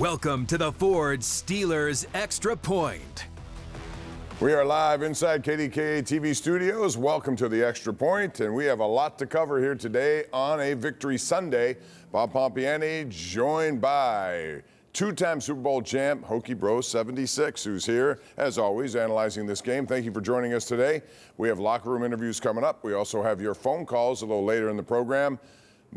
Welcome to the Ford Steelers Extra Point. We are live inside KDKA TV studios. Welcome to the Extra Point, and we have a lot to cover here today on a Victory Sunday. Bob Pompeani joined by two-time Super Bowl champ Hoke Bro 76, who's here, as always, analyzing this game. Thank you for joining us today. We have locker room interviews coming up. We also have your phone calls a little later in the program.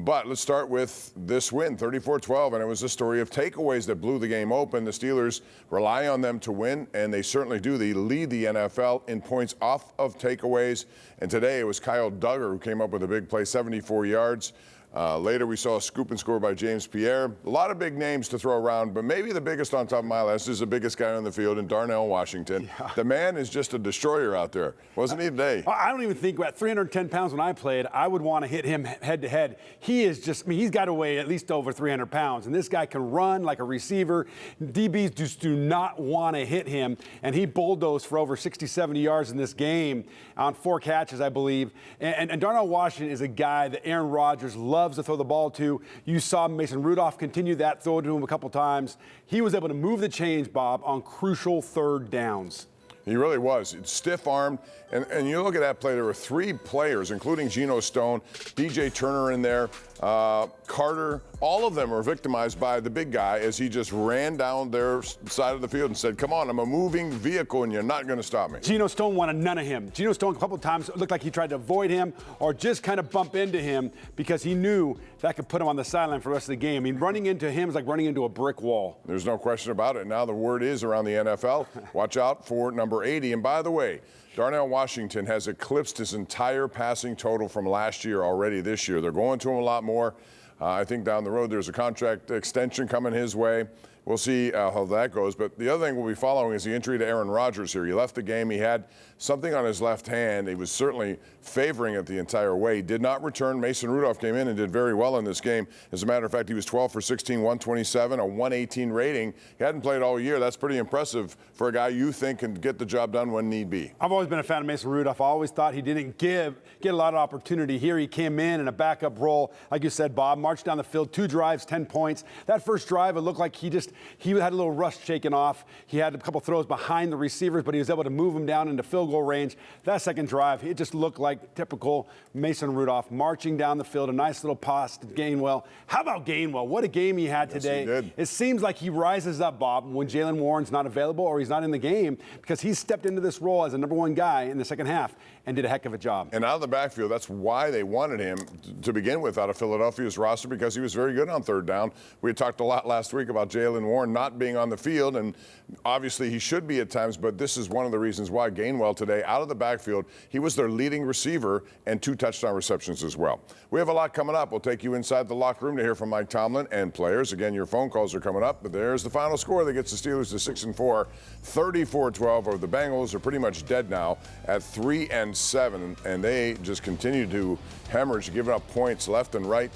But let's start with this win, 34-12, and it was a story of takeaways that blew the game open. The Steelers rely on them to win, and they certainly do. They lead the NFL in points off of takeaways, and today it was Kyle Duggar who came up with a big play, 74 yards. Later, we saw a scoop and score by James Pierre. A lot of big names to throw around, but maybe the biggest on top of my list is the biggest guy on the field, in Darnell Washington. Yeah. The man is just a destroyer out there, wasn't he today? I don't even think at 310 pounds when I played, I would want to hit him head to head. He is just, I mean, he's got to weigh at least over 300 pounds, and this guy can run like a receiver. DBs just do not want to hit him, and he bulldozed for over 60, 70 yards in this game on 4 catches, I believe. And Darnell Washington is a guy that Aaron Rodgers loves to throw the ball to. You saw Mason Rudolph continue that throw to him a couple times. He was able to move the chains, Bob, on crucial third downs. He really was. Stiff-armed. And you look at that play, there were 3 players, including Geno Stone, DJ Turner in there, Carter. All of them were victimized by the big guy as he just ran down their side of the field and said, come on, I'm a moving vehicle and you're not going to stop me. Geno Stone wanted none of him. Geno Stone a couple of times looked like he tried to avoid him or just kind of bump into him because he knew that could put him on the sideline for the rest of the game. I mean, running into him is like running into a brick wall. There's no question about it. Now the word is around the NFL, watch out for number 80. And by the way, Darnell Washington has eclipsed his entire passing total from last year already this year. They're going to him a lot more. I think down the road there's a contract extension coming his way. We'll see how that goes. But the other thing we'll be following is the injury to Aaron Rodgers here. He left the game. He had something on his left hand. He was certainly favoring it the entire way. Did not return. Mason Rudolph came in and did very well in this game. As a matter of fact, he was 12 for 16, 127, a 118 rating. He hadn't played all year. That's pretty impressive for a guy you think can get the job done when need be. I've always been a fan of Mason Rudolph. I always thought he didn't get a lot of opportunity here. He came in a backup role. Like you said, Bob, marched down the field, 2 drives, 10 points. That first drive, it looked like he had a little rust shaken off. He had a couple throws behind the receivers, but he was able to move them down into field goal range. That second drive, it just looked like typical Mason Rudolph marching down the field, a nice little pass to Gainwell. How about Gainwell? What a game he had today. Yes, he did. It seems like he rises up, Bob, when Jaylen Warren's not available or he's not in the game because he stepped into this role as a number 1 guy in the second half and did a heck of a job. And out of the backfield, that's why they wanted him to begin with out of Philadelphia's roster, because he was very good on third down. We had talked a lot last week about Jaylen Warren not being on the field, and obviously he should be at times, but this is one of the reasons why Gainwell today, out of the backfield, he was their leading receiver and 2 touchdown receptions as well. We have a lot coming up. We'll take you inside the locker room to hear from Mike Tomlin and players. Again, your phone calls are coming up, but there's the final score that gets the Steelers to 6-4, 34-12, or the Bengals are pretty much dead now at 3-7, and they just continue to hemorrhage, giving up points left and right.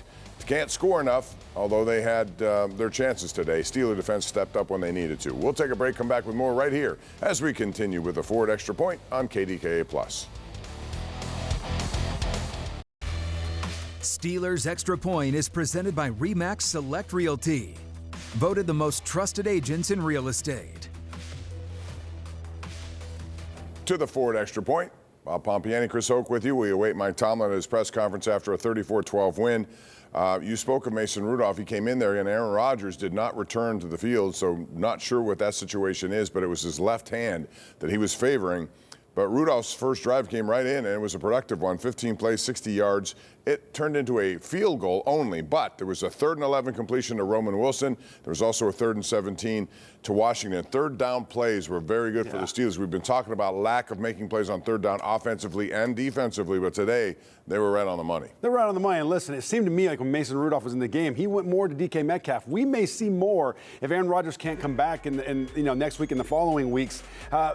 Can't score enough, although they had their chances today. Steeler defense stepped up when they needed to. We'll take a break, come back with more right here as we continue with the Ford Extra Point on KDKA+. Steelers Extra Point is presented by RE/MAX Select Realty, voted the most trusted agents in real estate. To the Ford Extra Point. Bob Pompeani, Chris Hoke with you. We await Mike Tomlin at his press conference after a 34-12 win. You spoke of Mason Rudolph. He came in there, and Aaron Rodgers did not return to the field, so not sure what that situation is, but it was his left hand that he was favoring. But Rudolph's first drive came right in, and it was a productive one. 15 plays, 60 yards. It turned into a field goal only, but there was a 3rd and 11 completion to Roman Wilson. There was also a 3rd and 17 to Washington. Third down plays were very good for the Steelers. We've been talking about lack of making plays on third down offensively and defensively, but today they were right on the money. They're right on the money. And listen, it seemed to me like when Mason Rudolph was in the game, he went more to DK Metcalf. We may see more if Aaron Rodgers can't come back in next week and the following weeks.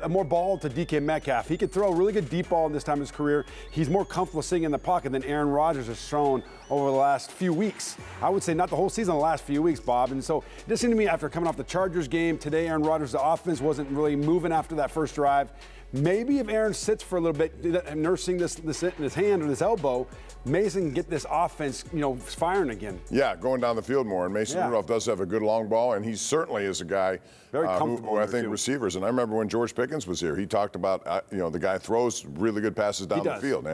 More ball to DK Metcalf. He could throw a really good deep ball in this time of his career. He's more comfortable sitting in the pocket than Aaron Rodgers has shown over the last few weeks. I would say not the whole season, the last few weeks, Bob. And so it just seemed to me after coming off the Chargers game today, Aaron Rodgers, the offense wasn't really moving after that first drive. maybe if Aaron sits for a little bit, nursing this in his hand or this elbow, Mason can get this offense, firing again. Yeah, going down the field more. And Mason Rudolph does have a good long ball, and he certainly is a guy who I think receivers. And I remember when George Pickens was here, he talked about, the guy throws really good passes down the field.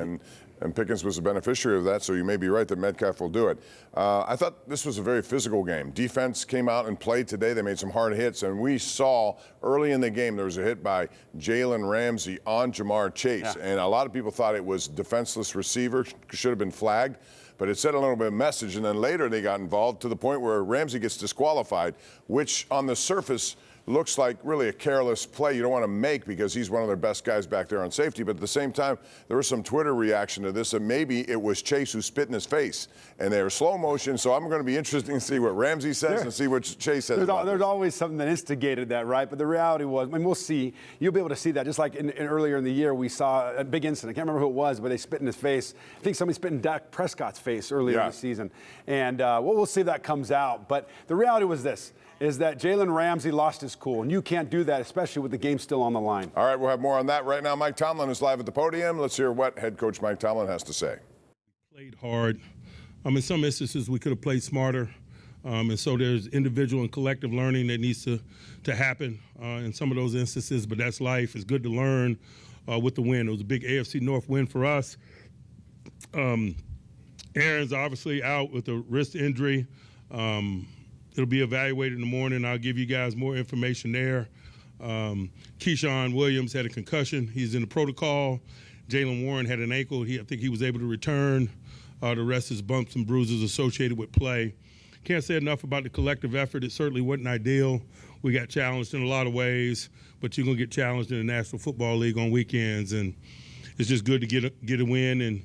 And Pickens was a beneficiary of that, so you may be right that Metcalf will do it. I thought this was a very physical game. Defense came out and played today. They made some hard hits, and we saw early in the game there was a hit by Jaylen Ramsey on Jamar Chase. And a lot of people thought it was defenseless receiver, should have been flagged. But it sent a little bit of message, and then later they got involved to the point where Ramsey gets disqualified, which on the surface looks like really a careless play you don't want to make because he's one of their best guys back there on safety. But at the same time, there was some Twitter reaction to this, and maybe it was Chase who spit in his face. And they were slow motion, so I'm going to be interested to see what Ramsey says and see what Chase says. There's always something that instigated that, right? But the reality was, we'll see. You'll be able to see that. Just like earlier in the year, we saw a big incident. I can't remember who it was, but they spit in his face. I think somebody spit in Dak Prescott's face earlier in the season. And we'll see if that comes out. But the reality was this, is that Jaylen Ramsey lost his cool, and you can't do that, especially with the game still on the line. All right, we'll have more on that right now. Mike Tomlin is live at the podium. Let's hear what head coach Mike Tomlin has to say. We played hard. In some instances, we could have played smarter, and so there's individual and collective learning that needs to happen in some of those instances, but that's life. It's good to learn with the win. It was a big AFC North win for us. Aaron's obviously out with a wrist injury. It'll be evaluated in the morning. I'll give you guys more information there. Keyshawn Williams had a concussion. He's in the protocol. Jaylen Warren had an ankle. I think he was able to return. The rest is bumps and bruises associated with play. Can't say enough about the collective effort. It certainly wasn't ideal. We got challenged in a lot of ways, but you're going to get challenged in the National Football League on weekends, and it's just good to get a win and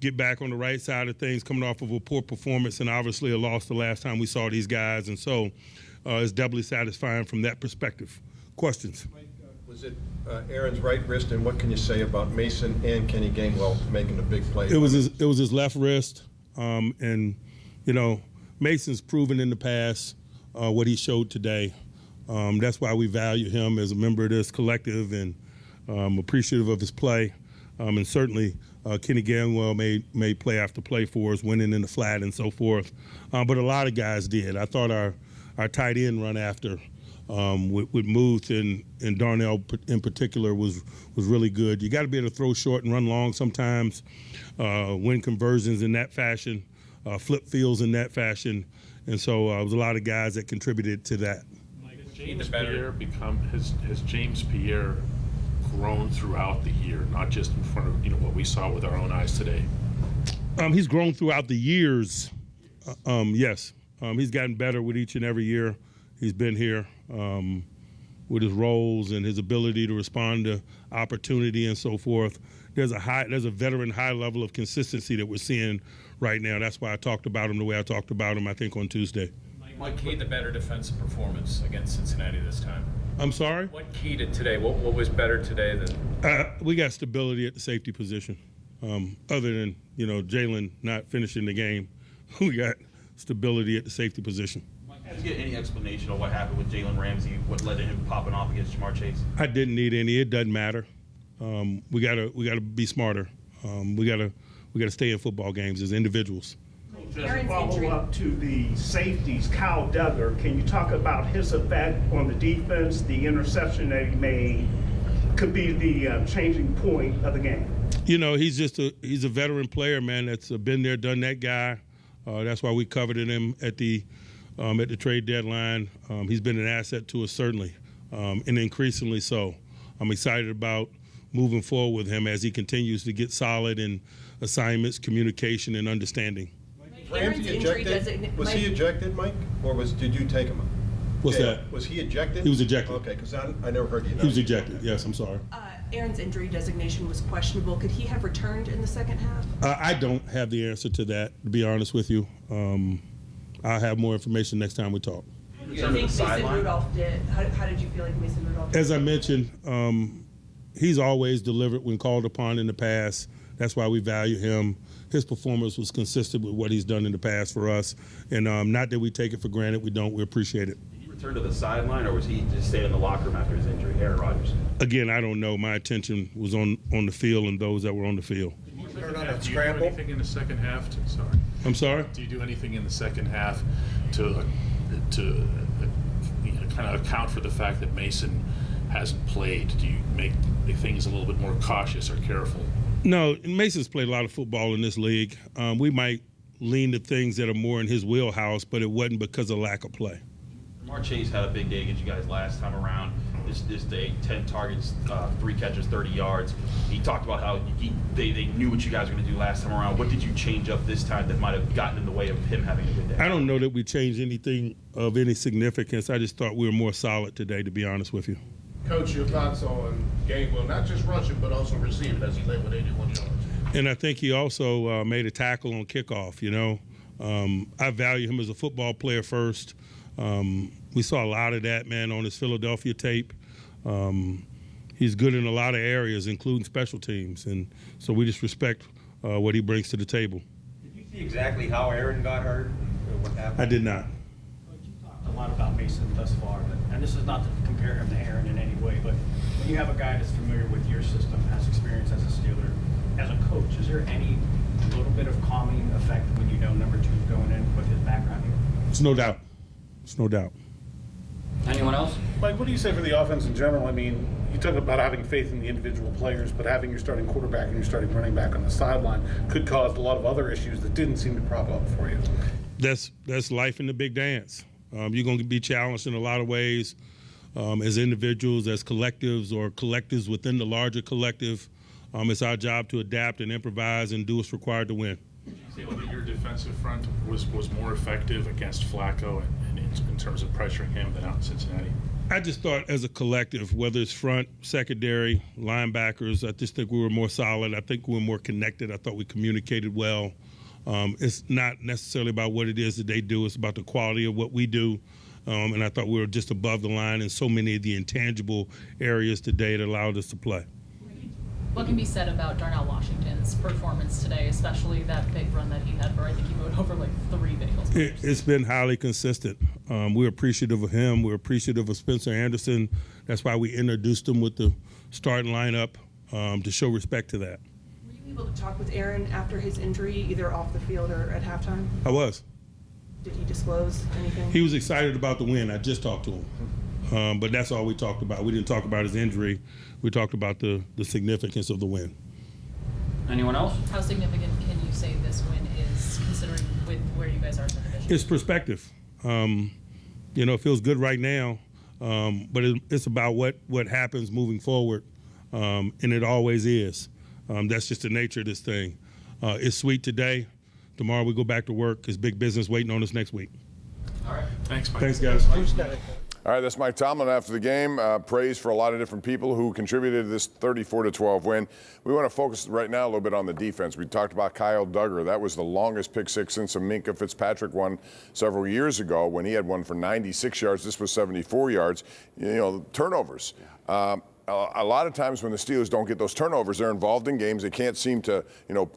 get back on the right side of things coming off of a poor performance and obviously a loss the last time we saw these guys. And so it's doubly satisfying from that perspective. Questions? Mike, was it Aaron's right wrist, and what can you say about Mason and Kenny Gainwell making a big play? It was his left wrist. And, Mason's proven in the past what he showed today. That's why we value him as a member of this collective and appreciative of his play. And certainly Kenny Gainwell made play after play for us, winning in the flat and so forth. But a lot of guys did. I thought our tight end run after with Muth and Darnell in particular was really good. You got to be able to throw short and run long sometimes, win conversions in that fashion, flip fields in that fashion. And so it was a lot of guys that contributed to that. Has James Pierre grown throughout the year, not just in front of what we saw with our own eyes today? He's grown throughout the years. Yes, he's gotten better with each and every year he's been here with his roles and his ability to respond to opportunity and so forth. There's a veteran high level of consistency that we're seeing right now. That's why I talked about him the way I talked about him, I think, on Tuesday. What keyed the better defensive performance against Cincinnati this time? I'm sorry? What keyed it today? What was better today than? We got stability at the safety position. Other than, Jaylen not finishing the game, we got stability at the safety position. Did you get any explanation of what happened with Jaylen Ramsey, what led to him popping off against Jamar Chase? I didn't need any. It doesn't matter. We gotta be smarter. We gotta stay in football games as individuals. Just a follow-up to the safeties, Kyle Duggar. Can you talk about his effect on the defense, the interception that he made could be the changing point of the game? He's a veteran player, man, that's been there, done that guy. That's why we coveted him at the trade deadline. He's been an asset to us, certainly, and increasingly so. I'm excited about moving forward with him as he continues to get solid in assignments, communication, and understanding. Ramsey ejected? Was he ejected, Mike? Or did you take him? What's that? Was he ejected? He was ejected. Okay, because I never heard you know. He was ejected, yes, I'm sorry. Aaron's injury designation was questionable. Could he have returned in the second half? I don't have the answer to that, to be honest with you. I'll have more information next time we talk. What do you think Mason Rudolph did? How did you feel like Mason Rudolph did? As I mentioned, he's always delivered when called upon in the past. That's why we value him. His performance was consistent with what he's done in the past for us. And not that we take it for granted. We don't. We appreciate it. return to the sideline, or was he just staying in the locker room after his injury, Aaron Rodgers? Again, I don't know. My attention was on the field and those that were on the field. Do you do anything in the second half? I'm sorry? Do you do anything in the second half to kind of account for the fact that Mason hasn't played? Do you make things a little bit more cautious or careful? No, Mason's played a lot of football in this league. We might lean to things that are more in his wheelhouse, but it wasn't because of lack of play. Jamar Chase had a big day against you guys last time around. This day, 10 targets, 3 catches, 30 yards. He talked about how they knew what you guys were going to do last time around. What did you change up this time that might have gotten in the way of him having a good day? I don't know that we changed anything of any significance. I just thought we were more solid today, to be honest with you. Coach, your thoughts on Gainwell, not just rushing, but also receiving as he led with 81 yards. And I think he also made a tackle on kickoff, you know. I value him as a football player first. We saw a lot of that, man, on his Philadelphia tape. He's good in a lot of areas, including special teams. And so we just respect what he brings to the table. Did you see exactly how Aaron got hurt? Or what happened? I did not. You talked a lot about Mason thus far, and this is not to compare him to Aaron in any way, but when you have a guy that's familiar with your system, has experience as a Steeler, as a coach, is there any little bit of calming effect when you know number 2 is going in with his background here? It's no doubt. It's no doubt. Anyone else? Mike, what do you say for the offense in general? I mean, you talk about having faith in the individual players, but having your starting quarterback and your starting running back on the sideline could cause a lot of other issues that didn't seem to prop up for you. That's life in the big dance. You're going to be challenged in a lot of ways as individuals, as collectives, or collectives within the larger collective. It's our job to adapt and improvise and do what's required to win. Did you feel that your defensive front was more effective against Flacco and in terms of pressuring him than out in Cincinnati? I just thought as a collective, whether it's front, secondary, linebackers, I just think we were more solid. I think we were more connected. I thought we communicated well. It's not necessarily about what it is that they do. It's about the quality of what we do. And I thought we were just above the line in so many of the intangible areas today that allowed us to play. What can be said about Darnell Washington's performance today, especially that big run that he had where I think he moved over like 3 Bengals players? It's been highly consistent. We're appreciative of him. We're appreciative of Spencer Anderson. That's why we introduced him with the starting lineup to show respect to that. Were you able to talk with Aaron after his injury, either off the field or at halftime? I was. Did he disclose anything? He was excited about the win. I just talked to him. But that's all we talked about. We didn't talk about his injury. We talked about the significance of the win. Anyone else? How significant can you say this win is, considering with where you guys are in the division? It's perspective. It feels good right now, but it's about what happens moving forward, and it always is. That's just the nature of this thing. It's sweet today. Tomorrow we go back to work. It's big business waiting on us next week. All right. Thanks, Mike. Thanks, guys. All right, that's Mike Tomlin after the game. Praise for a lot of different people who contributed to this 34-12 win. We want to focus right now a little bit on the defense. We talked about Kyle Duggar. That was the longest pick six since a Minkah Fitzpatrick one several years ago when he had one for 96 yards. This was 74 yards. Turnovers. A lot of times when the Steelers don't get those turnovers, they're involved in games. They can't seem to,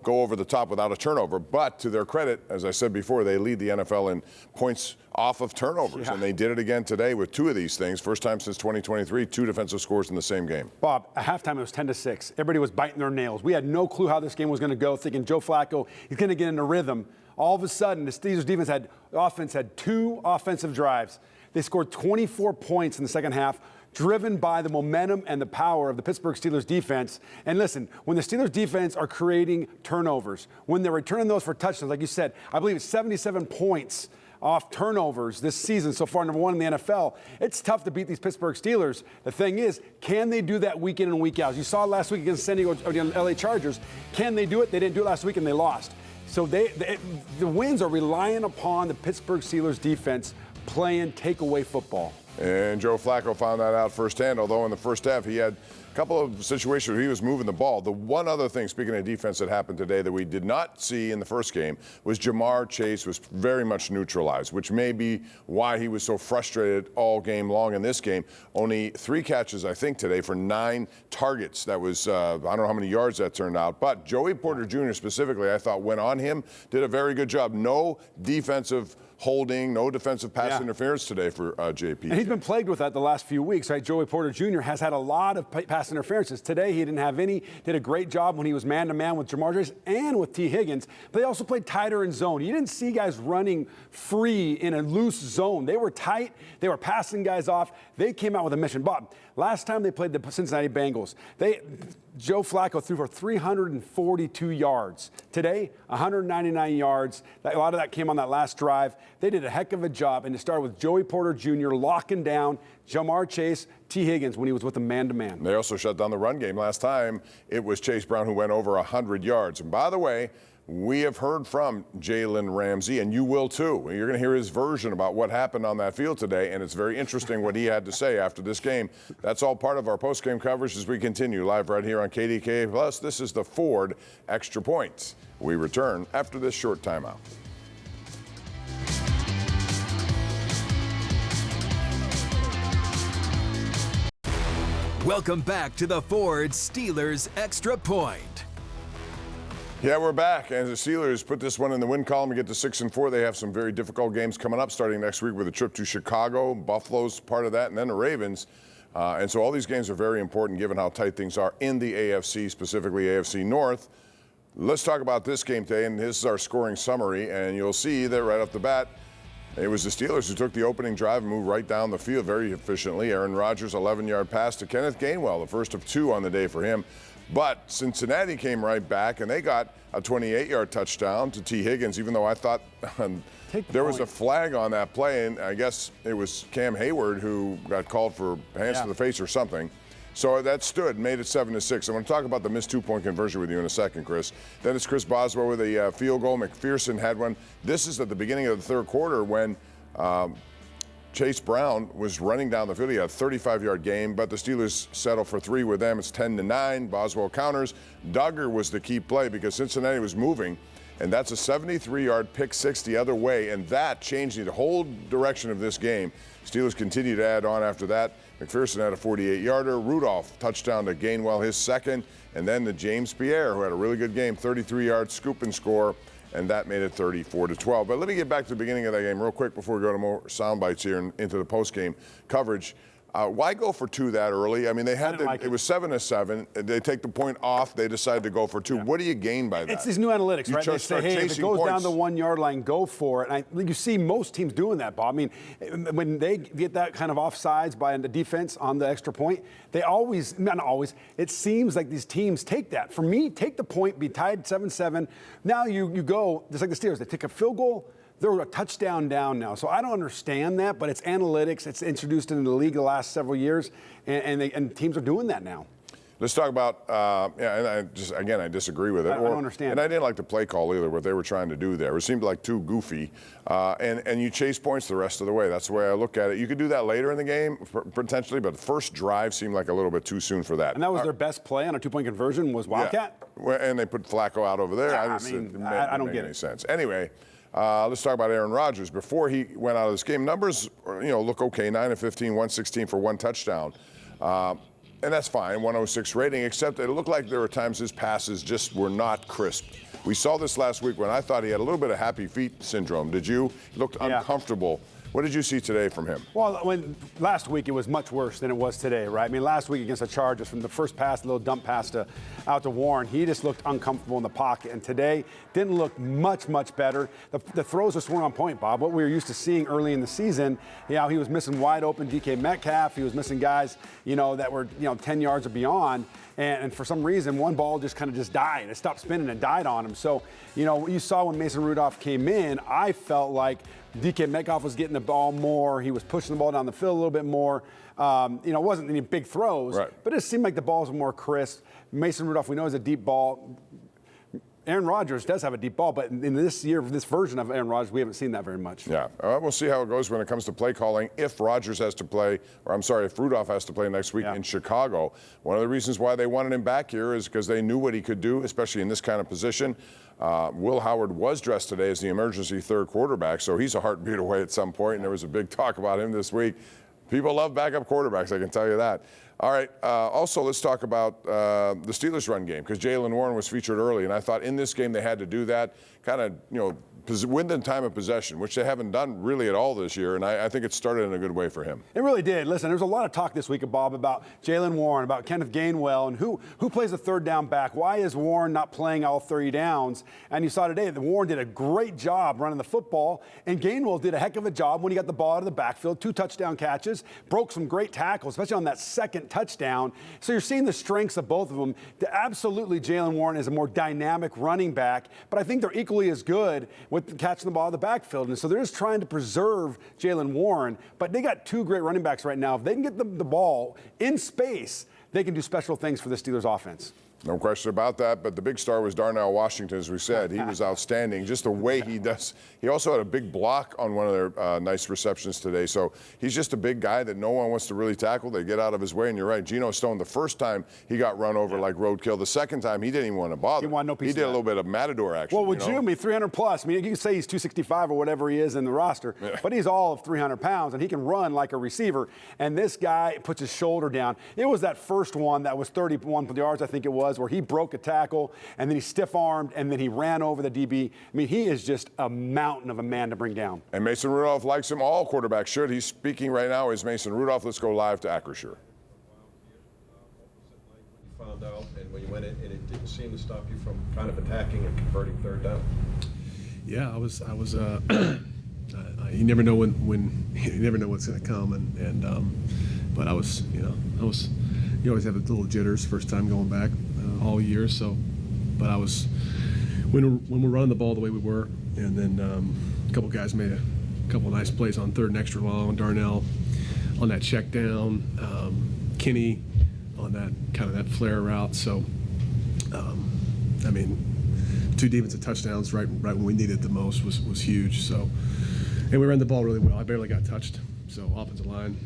go over the top without a turnover. But to their credit, as I said before, they lead the NFL in points off of turnovers. Yeah. And they did it again today with 2 of these things. First time since 2023, 2 defensive scores in the same game. Bob, at halftime it was 10-6. Everybody was biting their nails. We had no clue how this game was going to go, thinking Joe Flacco, he's going to get in a rhythm. All of a sudden, the Steelers offense had 2 offensive drives. They scored 24 points in the second half, driven by the momentum and the power of the Pittsburgh Steelers defense. And listen, when the Steelers defense are creating turnovers, when they're returning those for touchdowns, like you said, I believe it's 77 points off turnovers this season so far, number 1 in the NFL. It's tough to beat these Pittsburgh Steelers. The thing is, can they do that week in and week out? You saw last week against San Diego, LA Chargers. Can they do it? They didn't do it last week and they lost. So the wins are relying upon the Pittsburgh Steelers defense playing takeaway football. And Joe Flacco found that out firsthand, although in the first half he had couple of situations where he was moving the ball. The one other thing, speaking of defense, that happened today that we did not see in the first game was Jamar Chase was very much neutralized, which may be why he was so frustrated all game long in this game. Only 3 catches, I think, today for 9 targets. That was, I don't know how many yards that turned out. But Joey Porter Jr. specifically, I thought, went on him, did a very good job. No defensive holding, no defensive pass interference today for JP. And he's been plagued with that the last few weeks, right? Joey Porter Jr. has had a lot of pass interferences. Today, he didn't have any. Did a great job when he was man-to-man with Jamar Chase and with T. Higgins. But they also played tighter in zone. You didn't see guys running free in a loose zone. They were tight. They were passing guys off. They came out with a mission. Bob, last time they played the Cincinnati Bengals, Joe Flacco threw for 342 yards. Today, 199 yards. A lot of that came on that last drive. They did a heck of a job, and it started with Joey Porter Jr. locking down Jamar Chase, T. Higgins when he was with them man-to-man. They also shut down the run game. Last time, it was Chase Brown who went over 100 yards. And by the way, we have heard from Jaylen Ramsey, and you will too. You're going to hear his version about what happened on that field today, and it's very interesting what he had to say after this game. That's all part of our post-game coverage as we continue live right here on KDKA Plus. This is the Ford Extra Point. We return after this short timeout. Welcome back to the Ford Steelers Extra Point. Yeah, we're back. And the Steelers put this one in the win column and get to 6-4. They have some very difficult games coming up starting next week with a trip to Chicago. Buffalo's part of that, and then the Ravens. And so all these games are very important given how tight things are in the AFC, specifically AFC North. Let's talk about this game today, and this is our scoring summary. And you'll see that right off the bat, it was the Steelers who took the opening drive and moved right down the field very efficiently. Aaron Rodgers, 11-yard pass to Kenneth Gainwell, the first of 2 on the day for him. But Cincinnati came right back, and they got a 28-yard touchdown to T. Higgins, even though I thought there was a flag on that play, and I guess it was Cam Hayward who got called for hands to the face or something. So that stood, made it 7-6. I'm going to talk about the missed 2-point conversion with you in a second, Chris. Then it's Chris Boswell with a field goal. McPherson had one. This is at the beginning of the third quarter when Chase Brown was running down the field. He had a 35-yard game, but the Steelers settle for 3 with them. It's 10-9. Boswell counters. Duggar was the key play because Cincinnati was moving, and that's a 73-yard pick 6 the other way, and that changed the whole direction of this game. Steelers continued to add on after that. McPherson had a 48-yarder. Rudolph touchdown to Gainwell, his second, and then to James Pierre, who had a really good game, 33-yard scoop and score. And that made it 34-12. But let me get back to the beginning of that game real quick before we go to more sound bites here and into the post-game coverage. Why go for 2 that early? I mean, they had it was 7-7. They take the point off. They decide to go for 2. What do you gain by that? It's these new analytics, right? They say, hey, if it goes down the 1-yard line, go for it. And you see most teams doing that, Bob. I mean, when they get that kind of offsides by the defense on the extra point, they always, not always, it seems like these teams take that. For me, take the point, be tied 7-7. Now you go, just like the Steelers, they take a field goal. They're a touchdown down now. So I don't understand that, but it's analytics. It's introduced into the league the last several years, and teams are doing that now. Let's talk about, and I disagree with it. I don't understand. And I didn't like the play call either, what they were trying to do there. It seemed like too goofy. And you chase points the rest of the way. That's the way I look at it. You could do that later in the game, potentially, but the first drive seemed like a little bit too soon for that. And that was their best play on a 2-point conversion was Wildcat? Yeah. And they put Flacco out over there. Yeah, I don't get any sense. Anyway. Let's talk about Aaron Rodgers. Before he went out of this game, numbers, look okay. 9 of 15, 116 for 1 touchdown. And that's fine, 106 rating, except it looked like there were times his passes just were not crisp. We saw this last week when I thought he had a little bit of happy feet syndrome. Did you? He looked uncomfortable. What did you see today from him? Well, last week it was much worse than it was today, right? I mean, last week against the Chargers, from the first pass, the little dump pass out to Warren, he just looked uncomfortable in the pocket. And today didn't look much better. The throws just weren't on point, Bob. What we were used to seeing early in the season, he was missing wide open DK Metcalf. He was missing guys, that were 10 yards or beyond. And for some reason, one ball just kind of just died. It stopped spinning and died on him. So, what you saw when Mason Rudolph came in, I felt like DK Metcalf was getting the ball more. He was pushing the ball down the field a little bit more. It wasn't any big throws, but it seemed like the balls were more crisp. Mason Rudolph, we know, is a deep ball. Aaron Rodgers does have a deep ball, but in this year, this version of Aaron Rodgers, we haven't seen that very much. Yeah, we'll see how it goes when it comes to play calling. If Rodgers has to play, or I'm sorry, if Rudolph has to play next week in Chicago, one of the reasons why they wanted him back here is because they knew what he could do, especially in this kind of position. Will Howard was dressed today as the emergency third quarterback, so he's a heartbeat away at some point, and there was a big talk about him this week. People love backup quarterbacks, I can tell you that. All right, also let's talk about the Steelers run game, because Jaylen Warren was featured early, and I thought in this game they had to do that, kind of, win the time of possession, which they haven't done really at all this year, and I think it started in a good way for him. It really did. Listen, there's a lot of talk this week, Bob, about Jaylen Warren, about Kenneth Gainwell, and who plays a third down back. Why is Warren not playing all 30 downs? And you saw today that Warren did a great job running the football, and Gainwell did a heck of a job when he got the ball out of the backfield, 2 touchdown catches, broke some great tackles, especially on that second touchdown. So you're seeing the strengths of both of them. Absolutely, Jaylen Warren is a more dynamic running back, but I think they're equally as good with catching the ball out of the backfield. And so they're just trying to preserve Jaylen Warren, but they got 2 great running backs right now. If they can get the ball in space, they can do special things for the Steelers offense. No question about that, but the big star was Darnell Washington, as we said. He was outstanding, just the way he does. He also had a big block on one of their nice receptions today, so he's just a big guy that no one wants to really tackle. They get out of his way, and you're right. Geno Stone, the first time he got run over like roadkill. The second time, he didn't even want to bother. He did a little bit of matador action. Well, with Jimmy, 300 plus. I mean, you can say he's 265 or whatever he is in the roster, but he's all of 300 pounds, and he can run like a receiver. And this guy puts his shoulder down. It was that first one that was 31 yards, I think it was, where he broke a tackle, and then he stiff-armed, and then he ran over the DB. I mean, he is just a mountain of a man to bring down. And Mason Rudolph likes him. All quarterbacks should. He's speaking right now is Mason Rudolph. Let's go live to Acrisure. Found out, and when you went in, and it didn't seem to stop you from kind of attacking and converting third down. Yeah, I was. You never know when you never know what's going to come, but I was. You always have a little jitters first time going back all year. So, but I was when we're running the ball the way we were, and then a couple guys made a couple of nice plays on third and extra long. Darnell on that check down, Kenny on that kind of that flare route. So, I mean, 2 defensive touchdowns right when we needed it the most was huge. So, and we ran the ball really well. I barely got touched. So offensive line,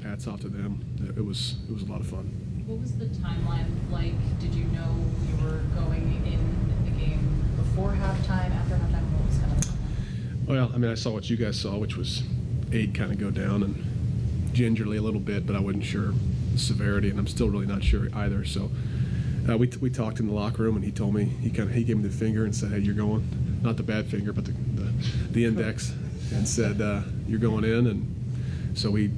hats off to them. It was a lot of fun. What was the timeline like? Did you know you were going in the game before halftime, after halftime? What was kind of the timeline? Well, I mean, I saw what you guys saw, which was 8 kind of go down and gingerly a little bit, but I wasn't sure the severity, and I'm still really not sure either. So we talked in the locker room, and he told me, he gave me the finger and said, "Hey, you're going," not the bad finger, but the index, and said, "You're going in." And so we,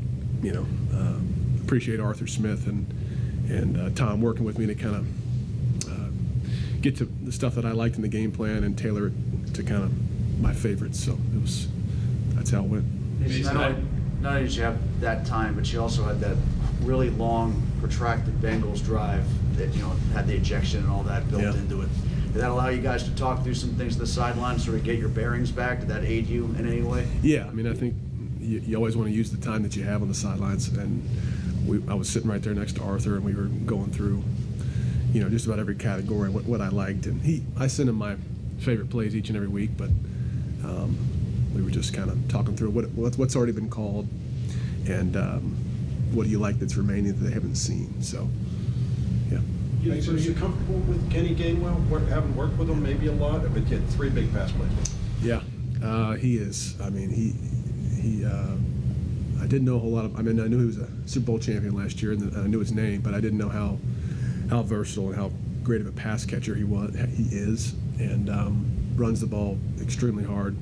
appreciate Arthur Smith and Tom working with me to kind of get to the stuff that I liked in the game plan and tailor it to kind of my favorites. So that's how it went. Not only did you have that time, but you also had that really long, protracted Bengals drive that had the ejection and all that built into it. Did that allow you guys to talk through some things to the sideline, sort of get your bearings back? Did that aid you in any way? Yeah, I mean, I think you always want to use the time that you have on the sidelines, and I was sitting right there next to Arthur, and we were going through, just about every category, what I liked, and I sent him my favorite plays each and every week, but we were just kind of talking through what's already been called, and what do you like that's remaining that they haven't seen. So, yeah. So are you comfortable with Kenny Gainwell? Having worked with him maybe a lot, but he had 3 big pass plays. Yeah, he is. I mean, he I didn't know a whole lot of. I mean, I knew he was a Super Bowl champion last year, and I knew his name, but I didn't know how versatile and how great of a pass catcher he is, and runs the ball extremely hard,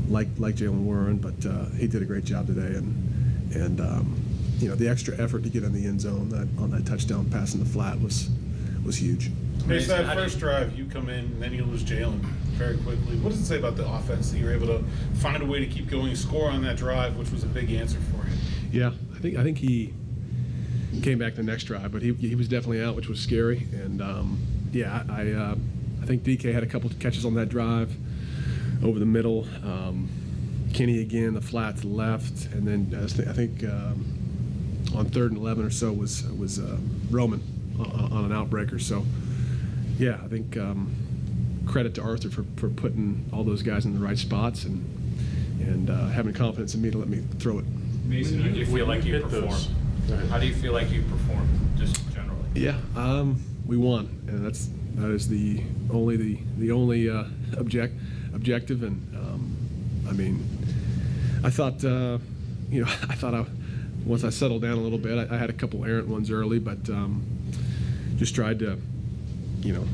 like Jaylen Warren. But he did a great job today, and the extra effort to get in the end zone on that touchdown pass in the flat was huge. It's that first drive, you come in, and then you lose Jaylen very quickly. What does it say about the offense that you're able to find a way to keep going, score on that drive, which was a big answer for you? Yeah, I think he came back the next drive, but he was definitely out, which was scary. And I think DK had a couple of catches on that drive over the middle. Kenny again, the flat to the left, and then I think on 3rd and 11 or so was Roman on an outbreaker. So, yeah, I think credit to Arthur for putting all those guys in the right spots and having confidence in me to let me throw it. Mason, how do you feel like you performed? How do you feel like you performed, just generally? Yeah, we won, and that is the only objective. And I mean, I thought once I settled down a little bit, I had a couple errant ones early, but just tried to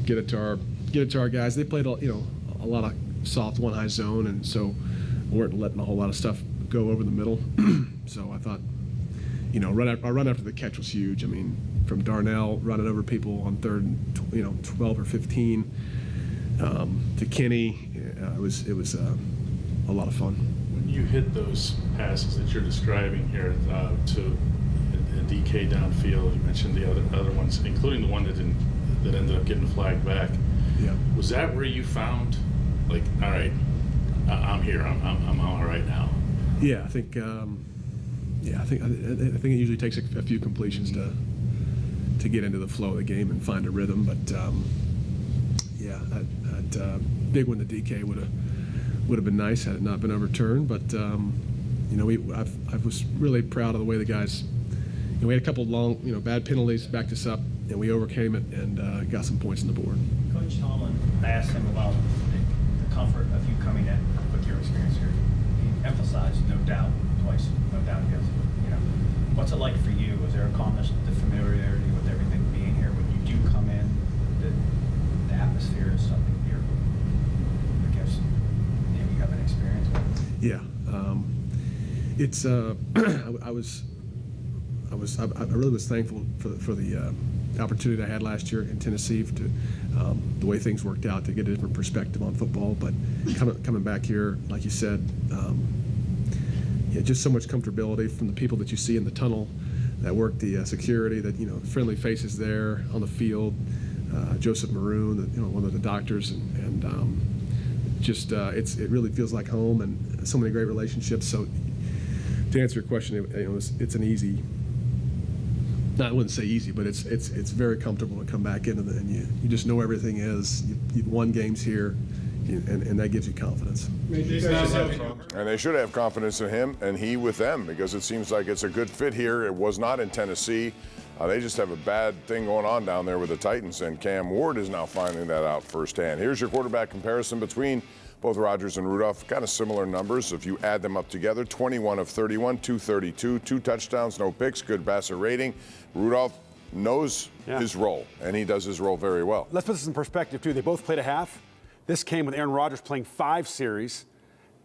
get it to our guys. They played a lot of soft one high zone, and so we weren't letting a whole lot of stuff go over the middle. So I thought, our run after the catch was huge. I mean, from Darnell running over people on 3rd and 12 or 15 to Kenny, it was a lot of fun. When you hit those passes that you're describing here to DK downfield, you mentioned the other ones, including the one that ended up getting flagged back. Yeah. Was that where you found, like, all right, I'm here, I'm all right now? Yeah, I think. I think it usually takes a few completions to get into the flow of the game and find a rhythm. But that big one to DK would have been nice had it not been overturned. But I was really proud of the way the guys. We had a couple of long, bad penalties backed us up, and we overcame it and got some points on the board. Coach Tomlin, I asked him about the comfort of you coming in with your experience here. He emphasized, no doubt, twice, no doubt, yes. What's it like for you? Is there a calmness, the familiarity with everything being here when you do come in? The atmosphere is something here. I guess maybe you have an experience with it. Yeah, it's. I really was thankful for the opportunity I had last year in Tennessee to the way things worked out to get a different perspective on football. But coming back here, like you said, just so much comfortability from the people that you see in the tunnel that work the security, that friendly faces there on the field. Joseph Maroon, one of the doctors, and it really feels like home, and so many great relationships. So to answer your question, it's an easy. I wouldn't say easy, but it's very comfortable to come back in and you just know everything is. You've won games here, and that gives you confidence. And they should have confidence in him and he with them, because it seems like it's a good fit here. It was not in Tennessee. They just have a bad thing going on down there with the Titans, and Cam Ward is now finding that out firsthand. Here's your quarterback comparison between both Rodgers and Rudolph. Kind of similar numbers if you add them up together. 21 of 31, 232, 2 touchdowns, no picks, good passer rating. Rudolph knows his role, and he does his role very well. Let's put this in perspective, too. They both played a half. This came with Aaron Rodgers playing 5 series,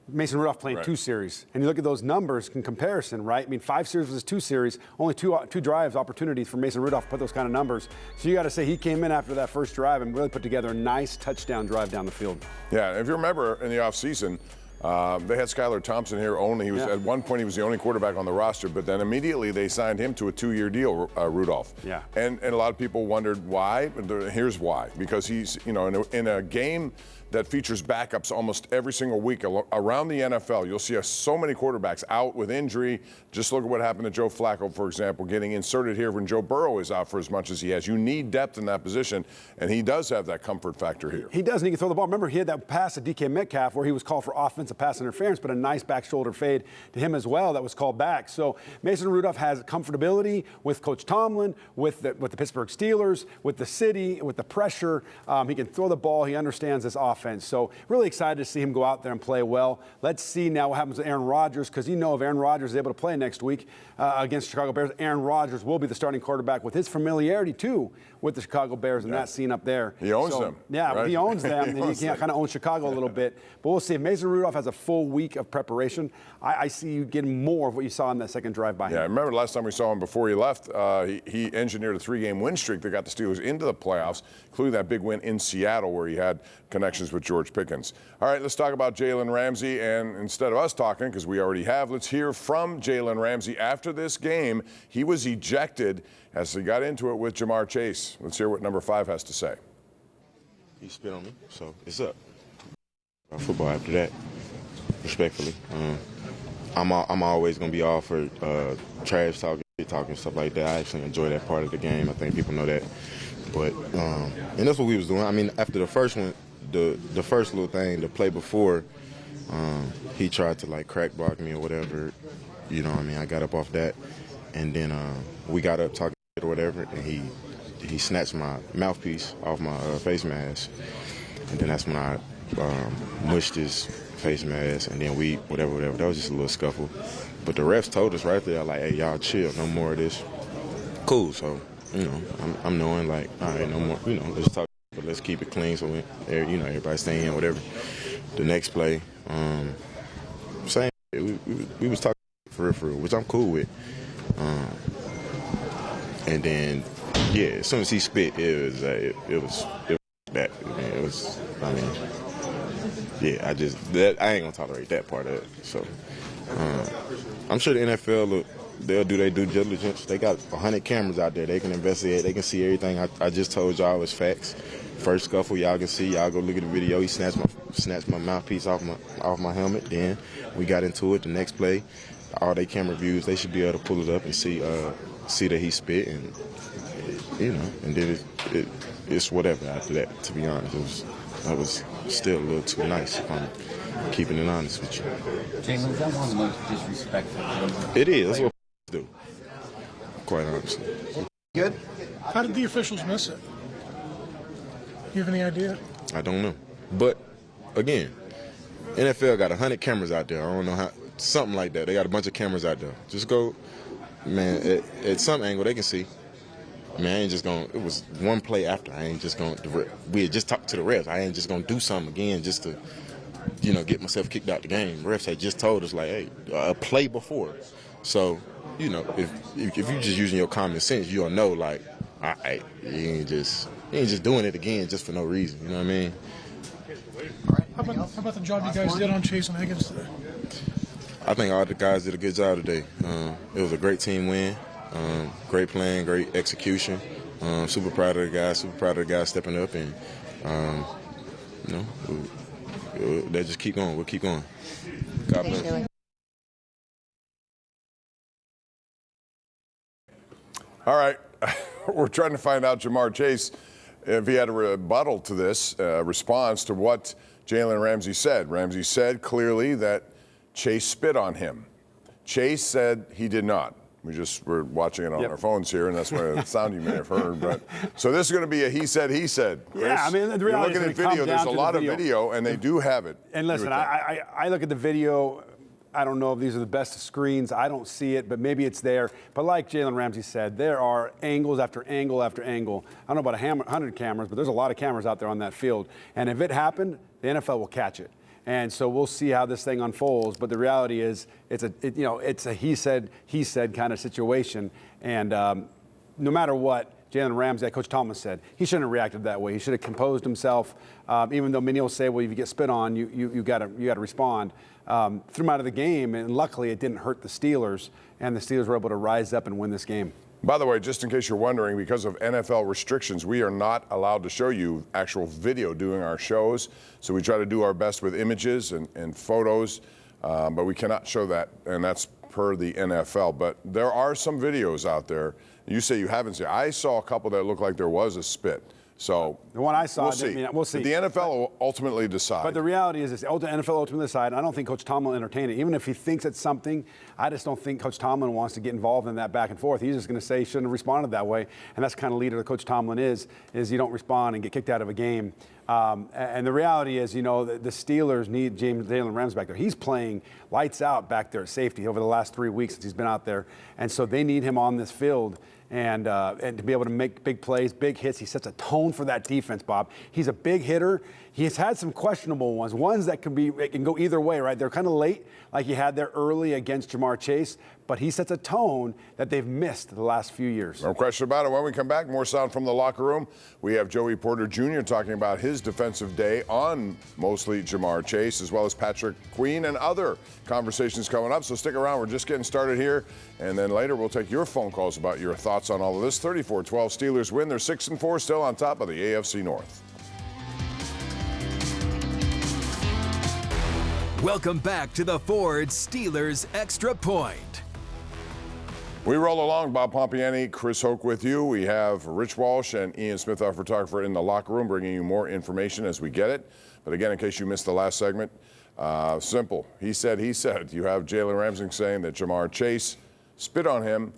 Mason Rudolph playing 2 series. And you look at those numbers in comparison, right? I mean, 5 series versus 2 series, only two drives opportunities for Mason Rudolph to put those kind of numbers. So you got to say he came in after that first drive and really put together a nice touchdown drive down the field. Yeah, if you remember in the offseason, they had Skylar Thompson here only. He was at one point he was the only quarterback on the roster, but then immediately they signed him to a 2-year deal, Rudolph. Yeah. And a lot of people wondered why. Here's why. Because he's, in a game that features backups almost every single week around the NFL, you'll see so many quarterbacks out with injury. Just look at what happened to Joe Flacco, for example, getting inserted here when Joe Burrow is out for as much as he has. You need depth in that position, and he does have that comfort factor here. He does, and he can throw the ball. Remember, he had that pass to DK Metcalf where he was called for offensive pass interference, but a nice back shoulder fade to him as well that was called back. So Mason Rudolph has comfortability with Coach Tomlin, with the Pittsburgh Steelers, with the city, with the pressure. He can throw the ball. He understands this offense. So really excited to see him go out there and play well. Let's see now what happens with Aaron Rodgers, because if Aaron Rodgers is able to play next week against Chicago Bears, Aaron Rodgers will be the starting quarterback with his familiarity, too, with the Chicago Bears and that scene up there. He owns them. Yeah, right? He owns them, and he can kind of own Chicago a little bit. But we'll see. If Mason Rudolph has a full week of preparation, I see you getting more of what you saw in that second drive by him. Yeah, I remember the last time we saw him before he left, he engineered a 3-game win streak that got the Steelers into the playoffs, including that big win in Seattle where he had connections with George Pickens. All right, let's talk about Jaylen Ramsey, and instead of us talking, because we already have, let's hear from Jaylen Ramsey after this game. He was ejected as he got into it with Jamar Chase. Let's hear what number 5 has to say. He spit on me, so it's up. Football after that, respectfully. I'm always going to be all for trash talking, stuff like that. I actually enjoy that part of the game. I think people know that. But and that's what we was doing. I mean, after the first one, the first little thing, the play before, he tried to like crack block me or whatever. You know what I mean? I got up off that, and then we got up talking or whatever, and he snatched my mouthpiece off my face mask, and then that's when I mushed his face mask, and then whatever. That was just a little scuffle. But the refs told us right there, like, hey, y'all chill, no more of this. Cool, so, you know, I'm knowing, like, all right, no more, you know, let's talk, but let's keep it clean so, you know, everybody stay in, whatever. The next play, same, we was talking for real, which I'm cool with. And then, yeah, as soon as he spit, it was that. I mean, yeah, I ain't gonna tolerate that part of it. So, I'm sure the NFL they'll do their due diligence. They got 100 cameras out there. They can investigate. They can see everything. I just told y'all it was facts. First scuffle, y'all can see. Y'all go look at the video. He snatched my mouthpiece off my helmet. Then we got into it. The next play, all their camera views, they should be able to pull it up and see that he spit, and you know, and then it's whatever after that. To be honest, that was still a little too nice, if I'm keeping it honest with you. Jaylen, is that one of the most disrespectful things? It is. That's what do. Quite honestly. Good. How did the officials miss it? You have any idea? I don't know. But, again, NFL got 100 cameras out there. I don't know how, something like that. They got a bunch of cameras out there. Just go, man, at some angle they can see. I mean, I ain't just going to, it was one play after. I ain't just going to, we had just talked to the refs. I ain't just going to do something again just to, you know, get myself kicked out the game. The refs had just told us, like, hey, a play before. So, you know, if you're just using your common sense, you'll know, like, all right, you ain't just doing it again just for no reason. You know what I mean? How about the job you guys did on Chase and Higgins today? I think all the guys did a good job today. It was a great team win. Great playing, great execution. Super proud of the guys stepping up, and you know, they just keep going. We'll keep going. God bless. All right, we're trying to find out Ja'Marr Chase if he had a rebuttal to this response to what Jaylen Ramsey said. Ramsey said clearly that Chase spit on him. Chase said he did not. We're watching it on our phones here, and that's why the sound you may have heard. But so this is going to be a he said, Chris. Yeah, I mean, the reality you're looking is at video. There's a lot of video, and they do have it. And listen, I look at the video. I don't know if these are the best screens. I don't see it, but maybe it's there. But like Jaylen Ramsey said, there are angles after angle after angle. I don't know about 100 cameras, but there's a lot of cameras out there on that field. And if it happened, the NFL will catch it. And so we'll see how this thing unfolds. But the reality is, it's a he said kind of situation. And no matter what Jaylen Ramsey, like Coach Tomlin said, he shouldn't have reacted that way. He should have composed himself. Even though many will say, well, if you get spit on, you got to respond. Threw him out of the game, and luckily it didn't hurt the Steelers, and the Steelers were able to rise up and win this game. By the way, just in case you're wondering, because of NFL restrictions, we are not allowed to show you actual video doing our shows. So we try to do our best with images and photos, but we cannot show that, and that's per the NFL. But there are some videos out there. You say you haven't seen. I saw a couple that looked like there was a spit. So the one I saw, we'll see. We'll see. But the NFL will ultimately decide. But the reality is, the NFL ultimately decide. I don't think Coach Tomlin will entertain it. Even if he thinks it's something, I just don't think Coach Tomlin wants to get involved in that back and forth. He's just going to say he shouldn't have responded that way. And that's the kind of leader that Coach Tomlin is you don't respond and get kicked out of a game. And the reality is, you know, the Steelers need Jaylen Ramsey back there. He's playing lights out back there at safety over the last 3 weeks since he's been out there. And so they need him on this field. And to be able to make big plays, big hits. He sets a tone for that defense, Bob. He's a big hitter. He's had some questionable ones that can go either way, right? They're kind of late, like he had there early against Ja'Marr Chase, but he sets a tone that they've missed the last few years. No question about it. When we come back, more sound from the locker room. We have Joey Porter Jr. talking about his defensive day on mostly Ja'Marr Chase, as well as Patrick Queen and other conversations coming up. So stick around. We're just getting started here. And then later we'll take your phone calls about your thoughts on all of this. 34-12 Steelers win. They're 6-4, still on top of the AFC North. Welcome back to the Ford Steelers Extra Point. We roll along. Bob Pompeani, Chris Hoke with you. We have Rich Walsh and Ian Smith, our photographer, in the locker room, bringing you more information as we get it. But again, in case you missed the last segment, simple. He said. You have Jaylen Ramsey saying that Jamar Chase spit on him.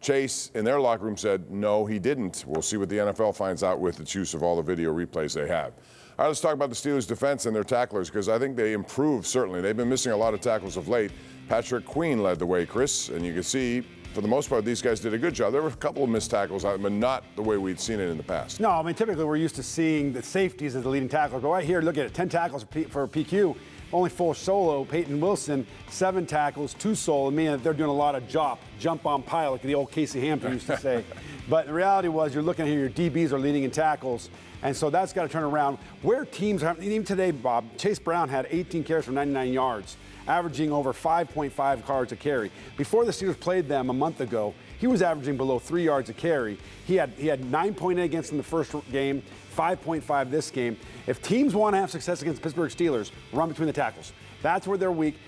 Chase, in their locker room, said, no, he didn't. We'll see what the NFL finds out with its use of all the video replays they have. All right, let's talk about the Steelers' defense and their tacklers, because I think they improved, certainly. They've been missing a lot of tackles of late. Patrick Queen led the way, Chris, and you can see, for the most part, these guys did a good job. There were a couple of missed tackles, but not the way we'd seen it in the past. No, I mean, typically we're used to seeing the safeties as the leading tackler. But right here, look at it, 10 tackles for PQ. Only 4 solo. Peyton Wilson, 7 tackles, 2 solo. I mean, they're doing a lot of jump on pile, like the old Casey Hampton used to say. But the reality was, you're looking here, your DBs are leading in tackles. And so that's got to turn around. Where teams are, even today, Bob, Chase Brown had 18 carries for 99 yards, averaging over 5.5 yards a carry. Before the Steelers played them a month ago, he was averaging below 3 yards a carry. He had 9.8 against them the first game, 5.5 this game. If teams want to have success against the Pittsburgh Steelers, run between the tackles. That's where they're weak.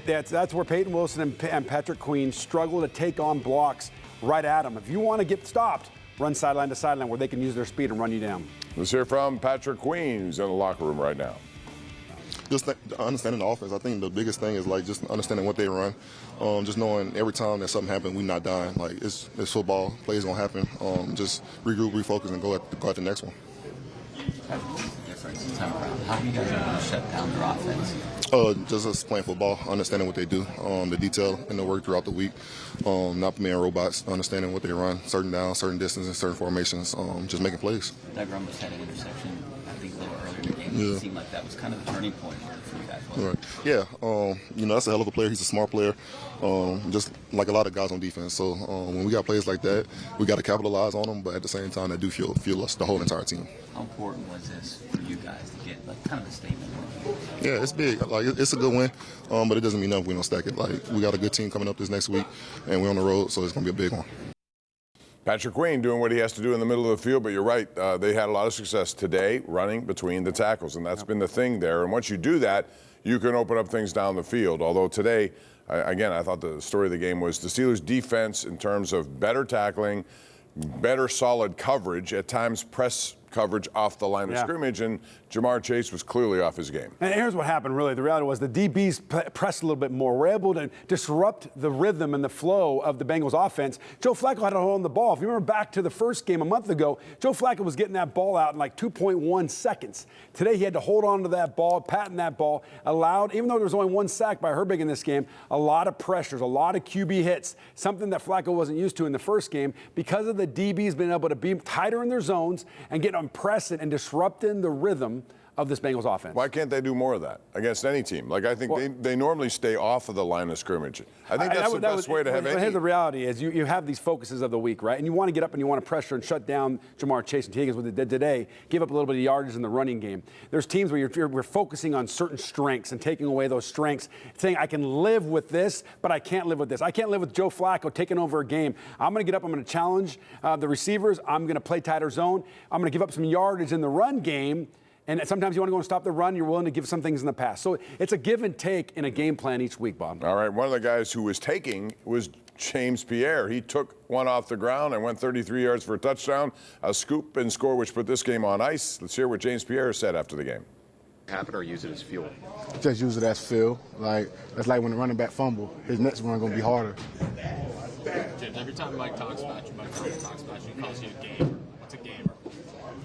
That's where Peyton Wilson and Patrick Queen struggle to take on blocks right at them. If you want to get stopped, run sideline to sideline where they can use their speed and run you down. Let's hear from Patrick Queen, who's in the locker room right now. Just understanding the offense. I think the biggest thing is like just understanding what they run. Just knowing every time that something happens, we're not dying. Like it's football. Plays gonna happen. Just regroup, refocus, and go at the next one. How do you guys able to shut down their offense? Just us playing football, understanding what they do, the detail and the work throughout the week. Not being robots, understanding what they run, certain downs, certain distances, certain formations, just making plays. That Grumbus had an interception, I think, a little earlier in the game. It seemed like that was kind of the turning point for you guys. Right. Yeah. That's a hell of a player. He's a smart player, just like a lot of guys on defense. So when we got players like that, we got to capitalize on them. But at the same time, they do fuel us, the whole entire team. How important was this for you guys to get like kind of a statement win? Yeah, it's big. Like it's a good win, but it doesn't mean nothing if we don't stack it. Like we got a good team coming up this next week, and we're on the road, so it's gonna be a big one. Patrick Queen doing what he has to do in the middle of the field, but you're right. They had a lot of success today running between the tackles, and that's been the thing there. And once you do that, you can open up things down the field. Although today, again, I thought the story of the game was the Steelers' defense in terms of better tackling, better solid coverage, at times press coverage off the line of scrimmage, and Jamar Chase was clearly off his game. And here's what happened, really. The reality was the DBs pressed a little bit more. We're able to disrupt the rhythm and the flow of the Bengals offense. Joe Flacco had to hold the ball. If you remember back to the first game a month ago, Joe Flacco was getting that ball out in like 2.1 seconds. Today he had to hold on to that ball, patent that ball, allowed, even though there was only 1 sack by Herbig in this game, a lot of pressures, a lot of QB hits, something that Flacco wasn't used to in the first game because of the DBs being able to be tighter in their zones and get pressing and disrupting the rhythm of this Bengals offense. Why can't they do more of that against any team? Like, I think they normally stay off of the line of scrimmage. I think that's the best way to have any. Here's the reality is you have these focuses of the week, right? And you want to get up and you want to pressure and shut down Jamar Chase and Higgins, what they did today, give up a little bit of yardage in the running game. There's teams where we're focusing on certain strengths and taking away those strengths, saying I can live with this, but I can't live with this. I can't live with Joe Flacco taking over a game. I'm going to get up, I'm going to challenge the receivers, I'm going to play tighter zone, I'm going to give up some yardage in the run game. And sometimes you want to go and stop the run. You're willing to give some things in the pass. So it's a give and take in a game plan each week, Bob. All right. One of the guys who was taking was James Pierre. He took one off the ground and went 33 yards for a touchdown, a scoop and score, which put this game on ice. Let's hear what James Pierre said after the game. Happen or use it as fuel? Just use it as fuel. That's like when the running back fumble. His next run going to be harder. James, every time Mike talks about you, he calls you a gamer. What's a gamer?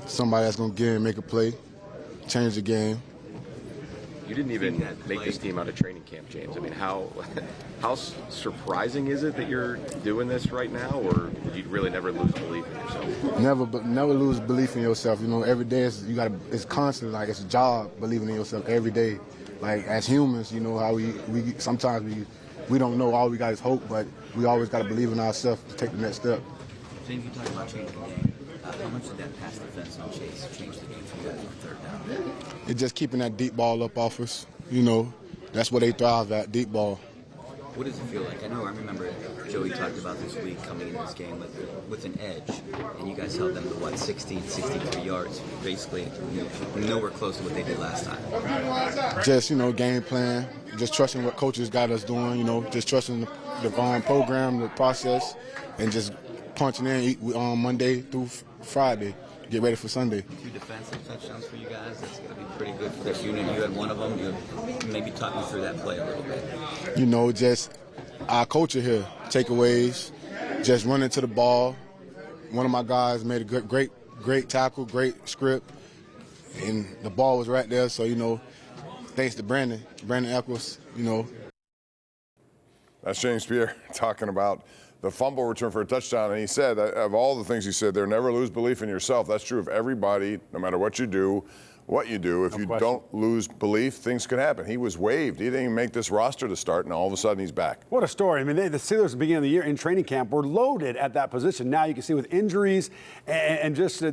Somebody that's going to get in and make a play. Change the game. You didn't even make this team out of training camp, James. I mean, how surprising is it that you're doing this right now, or did you really never lose belief in yourself? Never lose belief in yourself. Every day it's constant. Like it's a job believing in yourself every day. Like as humans, how we sometimes we don't know. All we got is hope, but we always got to believe in ourselves to take the next step. James, you talked about changing the game. How much did that pass defense on Chase change the game for you guys on third down? It's just keeping that deep ball up off us. That's what they thrive at, deep ball. What does it feel like? I remember Joey talked about this week coming into this game with an edge, and you guys held them to what, 60, 63 yards, basically nowhere close to what they did last time. Just, game plan, just trusting what coaches got us doing, just trusting the program, the process, and just punching in on Monday through Friday. Get ready for Sunday. 2 defensive touchdowns for you guys. That's going to be pretty good for this unit. You had one of them. Maybe talk me through that play a little bit. Just our culture here, takeaways, just running to the ball. One of my guys made a great tackle, great script, and the ball was right there. So, thanks to Brandon Eccles, That's James Pierre talking about the fumble return for a touchdown. And he said, of all the things he said there, never lose belief in yourself. That's true of everybody, no matter what you do. If you don't lose belief, things can happen. He was waived. He didn't even make this roster to start, and all of a sudden he's back. What a story. The Steelers at the beginning of the year in training camp were loaded at that position. Now you can see with injuries and just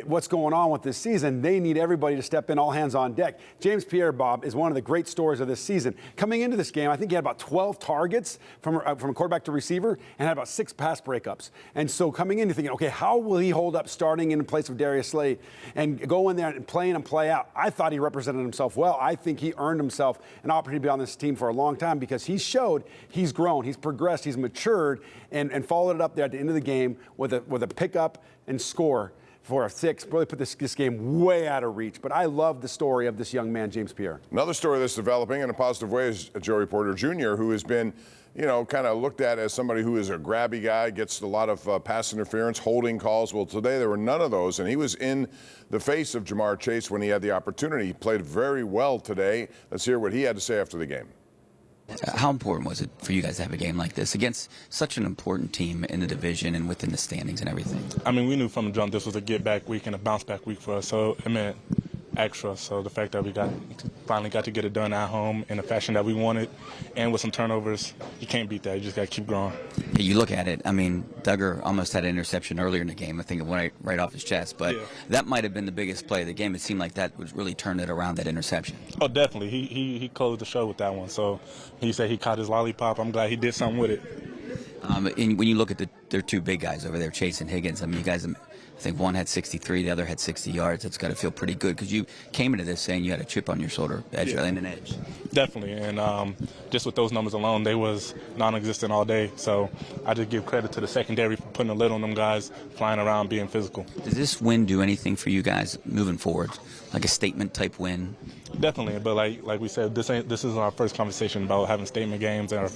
what's going on with this season, they need everybody to step in, all hands on deck. James Pierre, Bob, is one of the great stories of this season. Coming into this game, I think he had about 12 targets from quarterback to receiver and had about 6 pass breakups. And so coming in, you're thinking, okay, how will he hold up starting in place of Darius Slade and go in there and play in and play out? I thought he represented himself well. I think he earned himself an opportunity to be on this team for a long time because he showed he's grown, he's progressed, he's matured, and followed it up there at the end of the game with a pickup and score for a 6, really put this game way out of reach. But I love the story of this young man, James Pierre. Another story that's developing in a positive way is Joey Porter Jr., who has been, kind of looked at as somebody who is a grabby guy, gets a lot of pass interference, holding calls. Well, today there were none of those, and he was in the face of Jamar Chase when he had the opportunity. He played very well today. Let's hear what he had to say after the game. How important was it for you guys to have a game like this against such an important team in the division and within the standings and everything? We knew from the jump this was a get-back week and a bounce-back week for us, so it meant extra. So the fact that we finally got to get it done at home in the fashion that we wanted and with some turnovers, you can't beat that. You just got to keep growing. Yeah, you look at it, Duggar almost had an interception earlier in the game. I think it went right off his chest, but that might have been the biggest play of the game. It seemed like that was really turned it around, that interception. Oh, definitely. He closed the show with that one. So he said he caught his lollipop. I'm glad he did something with it. And when you look at their 2 big guys over there, Chase and Higgins, you guys, I think one had 63, the other had 60 yards. That's got to feel pretty good because you came into this saying you had a chip on your shoulder, and an edge. Definitely, and just with those numbers alone, they was non-existent all day. So I just give credit to the secondary for putting a lid on them guys, flying around, being physical. Does this win do anything for you guys moving forward, like a statement-type win? Definitely, but like we said, this is our first conversation about having statement games or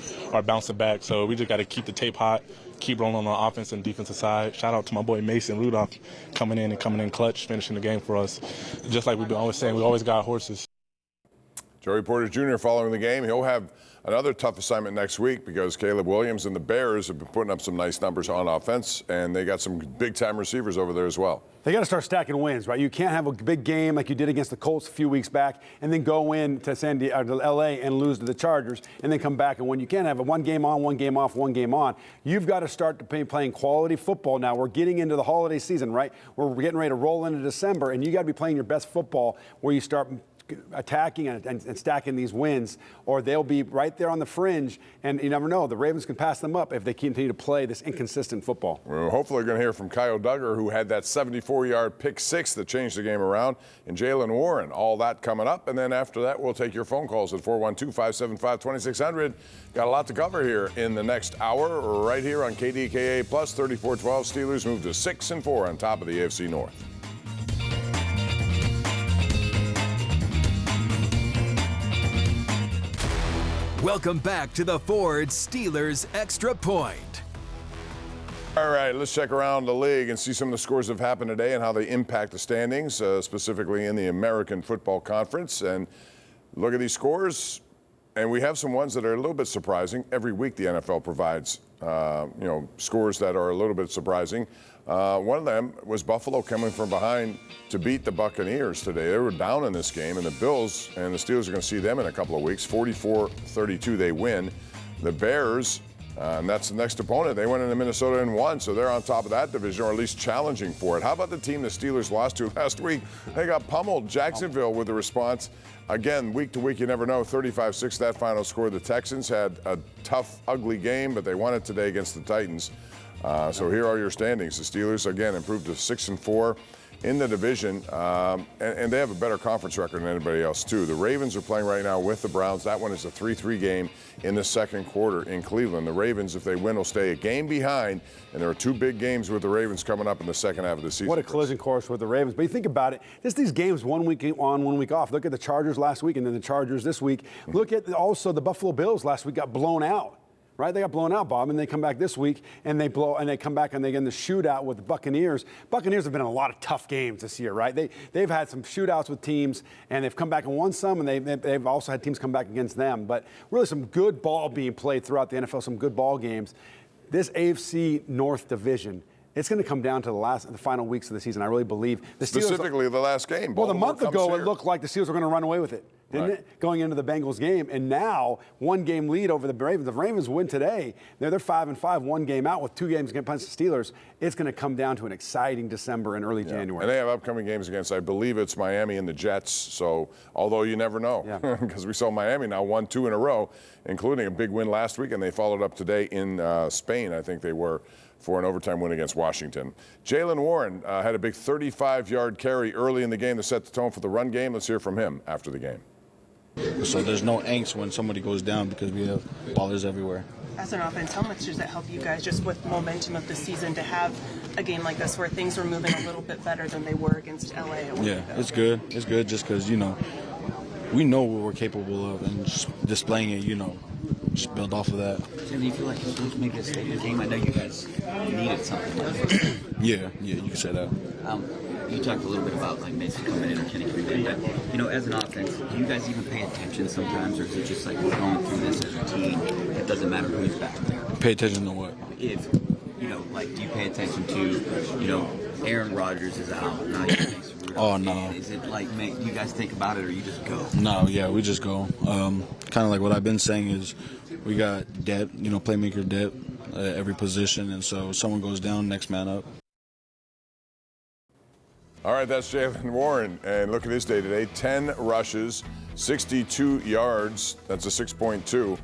bouncing back. So we just got to keep the tape hot, keep rolling on the offense and defensive side. Shout out to my boy Mason Rudolph coming in clutch, finishing the game for us. Just like we've been always saying, we always got horses. Joey Porter Jr. following the game. He'll have another tough assignment next week because Caleb Williams and the Bears have been putting up some nice numbers on offense, and they got some big-time receivers over there as well. They got to start stacking wins, right? You can't have a big game like you did against the Colts a few weeks back and then go in to to L.A. and lose to the Chargers and then come back and win. You can't have a 1 game on, 1 game off, 1 game on. You've got to start playing quality football now. We're getting into the holiday season, right? We're getting ready to roll into December, and you got to be playing your best football where you start attacking and stacking these wins, or they'll be right there on the fringe, and you never know. The Ravens can pass them up if they continue to play this inconsistent football. We're hopefully going to hear from Kyle Duggar, who had that 74-yard pick 6 that changed the game around, and Jaylen Warren. All that coming up, and then after that, we'll take your phone calls at 412-575-2600. Got a lot to cover here in the next hour, right here on KDKA Plus 34-12. Steelers move to 6-4 on top of the AFC North. Welcome back to the Ford Steelers Extra Point. All right, let's check around the league and see some of the scores that have happened today and how they impact the standings, specifically in the American Football Conference. And look at these scores, and we have some ones that are a little bit surprising. Every week the NFL provides, scores that are a little bit surprising. One of them was Buffalo coming from behind to beat the Buccaneers today. They were down in this game, and the Bills and the Steelers are going to see them in a couple of weeks. 44-32 they win. The Bears And that's the next opponent. They went into Minnesota and won, so they're on top of that division, or at least challenging for it. How about the team the Steelers lost to last week? They got pummeled. Jacksonville with the response. Again, week to week, you never know. 35-6, that final score. The Texans had a tough, ugly game, but they won it today against the Titans. So here are your standings. The Steelers, again, improved to 6-4 in the division, and they have a better conference record than anybody else, too. The Ravens are playing right now with the Browns. That one is a 3-3 game in the second quarter in Cleveland. The Ravens, if they win, will stay a game behind, and there are 2 big games with the Ravens coming up in the second half of the season. What a collision course with the Ravens. But you think about it, just these games 1 week on, 1 week off. Look at the Chargers last week and then the Chargers this week. Look at also the Buffalo Bills last week got blown out. Right, they got blown out, Bob, and they come back this week and they come back and they get in the shootout with the Buccaneers. Buccaneers have been in a lot of tough games this year, right? They've had some shootouts with teams and they've come back and won some, and they've also had teams come back against them. But really, some good ball being played throughout the NFL, some good ball games. This AFC North division, it's going to come down to the final weeks of the season. I really believe the Steelers. Specifically, the last game. Well, a month ago, here. it looked like the Steelers were going to run away with it, didn't it? Going into the Bengals game, and now 1 game lead over the Ravens. The Ravens win today. They're 5-5, 1 game out with 2 games against the Steelers. It's going to come down to an exciting December and early January. And they have upcoming games against, I believe it's Miami and the Jets. So, although you never know, because we saw Miami now won 2 in a row, including a big win last week, and they followed up today in Spain, I think they were, for an overtime win against Washington. Jaylen Warren had a big 35-yard carry early in the game to set the tone for the run game. Let's hear from him after the game. So there's no angst when somebody goes down because we have ballers everywhere. As an offense, how much does that help you guys just with the momentum of the season to have a game like this where things are moving a little bit better than they were against LA? Yeah, it's good. It's good just because, we know what we're capable of, and just displaying it, just build off of that. So do you feel like this was maybe a statement game? I know you guys needed something like this. Yeah, you can say that. You talked a little bit about like Mason coming in or Kenny coming in, but as an offense, do you guys even pay attention sometimes, or is it just like we're going through this as a team? It doesn't matter who's back there. Pay attention to what? If do you pay attention to Aaron Rodgers is out, now you face Rudolph. Oh no. Is it like you guys think about it, or you just go? No, yeah, we just go. Kind of like what I've been saying is we got depth, playmaker depth at every position, and so if someone goes down, next man up. All right, that's Jaylen Warren. And look at his day today. 10 rushes, 62 yards. That's a 6.2.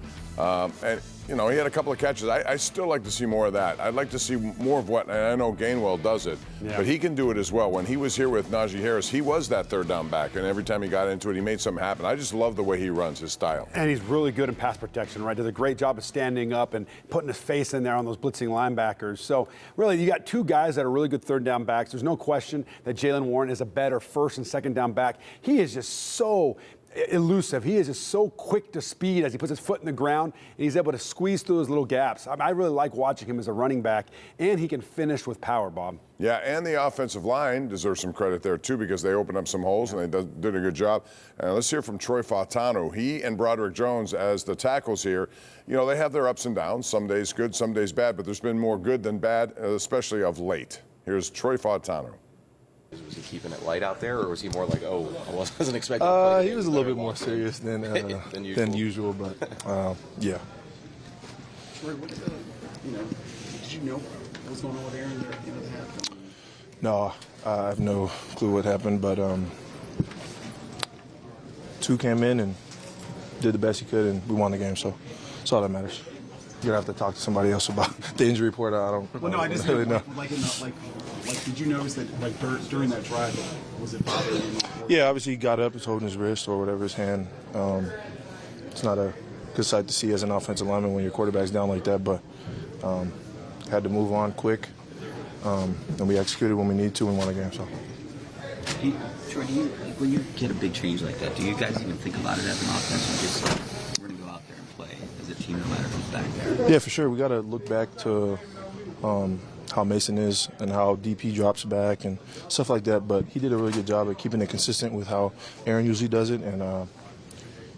And, he had a couple of catches. I still like to see more of that. I'd like to see more of what, and I know Gainwell does it, but he can do it as well. When he was here with Najee Harris, he was that third down back, and every time he got into it, he made something happen. I just love the way he runs, his style. And he's really good in pass protection, right? Does a great job of standing up and putting his face in there on those blitzing linebackers. So, really, you got 2 guys that are really good third down backs. There's no question that Jaylen Warren is a better first and second down back. He is just so elusive. He is just so quick to speed as he puts his foot in the ground, and he's able to squeeze through those little gaps. I really like watching him as a running back, and he can finish with power, Bob. Yeah, and the offensive line deserves some credit there, too, because they opened up some holes, and they did a good job. Let's hear from Troy Fautanu. He and Broderick Jones as the tackles here. They have their ups and downs. Some days good, some days bad, but there's been more good than bad, especially of late. Here's Troy Fautanu. Was he keeping it light out there, or was he more like, I wasn't expecting to play? He was a little bit more serious than usual, but yeah. Troy, did you know what was going on with Aaron there at the end of the half? No, I have no clue what happened, but 2 came in and did the best he could, and we won the game, so that's all that matters. You're going to have to talk to somebody else about the injury report. I don't really know. Did you notice that, during that drive, was it bothering him? Yeah, obviously he got up, he's holding his wrist or whatever, his hand. It's not a good sight to see as an offensive lineman when your quarterback's down like that, but had to move on quick, and we executed when we needed to and won the game. So. Troy, when you get a big change like that, do you guys even think about it as an offense, or just we're going to go out there and play as a team no matter who's back there? Yeah, for sure. We got to look back to how Mason is and how deep he drops back and stuff like that. But he did a really good job at keeping it consistent with how Aaron usually does it. And,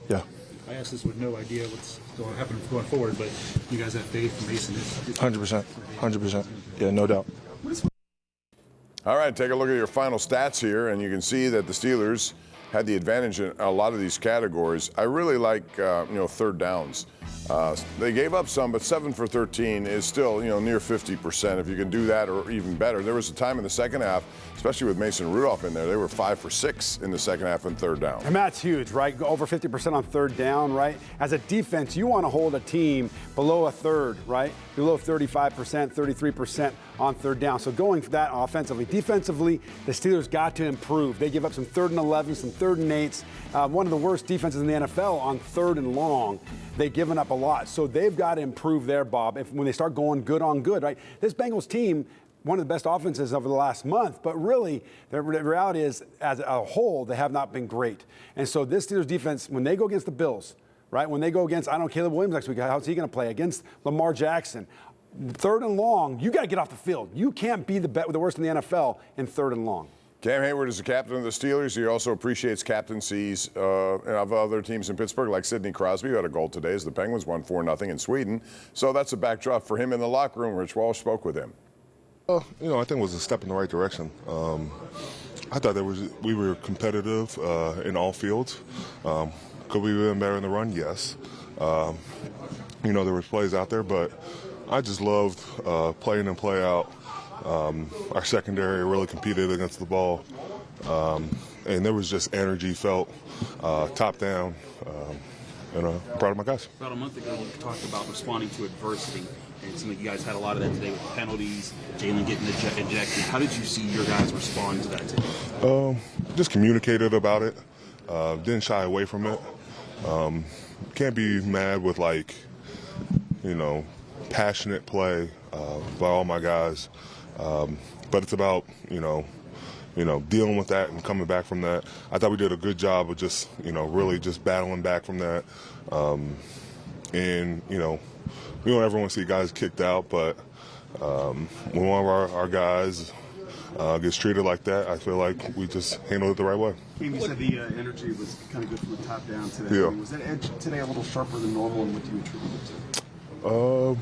yeah. I asked this with no idea what's going to happen going forward, but you guys have faith in Mason. 100%. 100%. Yeah, no doubt. All right, take a look at your final stats here, and you can see that the Steelers had the advantage in a lot of these categories. I really like, third downs. They gave up some, but 7 for 13 is still, near 50%. If you can do that or even better. There was a time in the second half, especially with Mason Rudolph in there, they were 5 for 6 in the second half on third down. And that's huge, right? Over 50% on third down, right? As a defense, you want to hold a team below a third, right? Below 35%, 33% on third down. So going for that offensively. Defensively, the Steelers got to improve. They give up some 3rd and 11, some 3rd and 8s. One of the worst defenses in the NFL on 3rd and long. They've given up a lot. So they've got to improve there, Bob, when they start going good on good, right? This Bengals team, one of the best offenses over the last month, but really the reality is, as a whole, they have not been great. And so this Steelers defense, when they go against the Bills, right? When they go against, Caleb Williams next week, how's he going to play? Against Lamar Jackson. 3rd and long, you got to get off the field. You can't be the worst in the NFL in 3rd and long. Cam Hayward is the captain of the Steelers. He also appreciates captaincies of other teams in Pittsburgh, like Sidney Crosby, who had a goal today as the Penguins won 4-0 in Sweden. So that's a backdrop for him in the locker room. Rich Walsh spoke with him. I think it was a step in the right direction. I thought we were competitive in all fields. Could we have been better in the run? Yes. There were plays out there, but I just loved play in and play out. Our secondary really competed against the ball, and there was just energy felt top down. And I'm proud of my guys. About a month ago, we talked about responding to adversity, and it seemed like you guys had a lot of that today with the penalties, Jaylen getting ejected. How did you see your guys respond to that today? Just communicated about it. Didn't shy away from it. Can't be mad with passionate play by all my guys. But it's about, dealing with that and coming back from that. I thought we did a good job of just, really just battling back from that. And, we don't ever want to see guys kicked out, but when one of our guys gets treated like that, I feel like we just handled it the right way. You said the energy was kind of good from the top down today. Yeah. Was that edge today a little sharper than normal, and what do you attribute it to?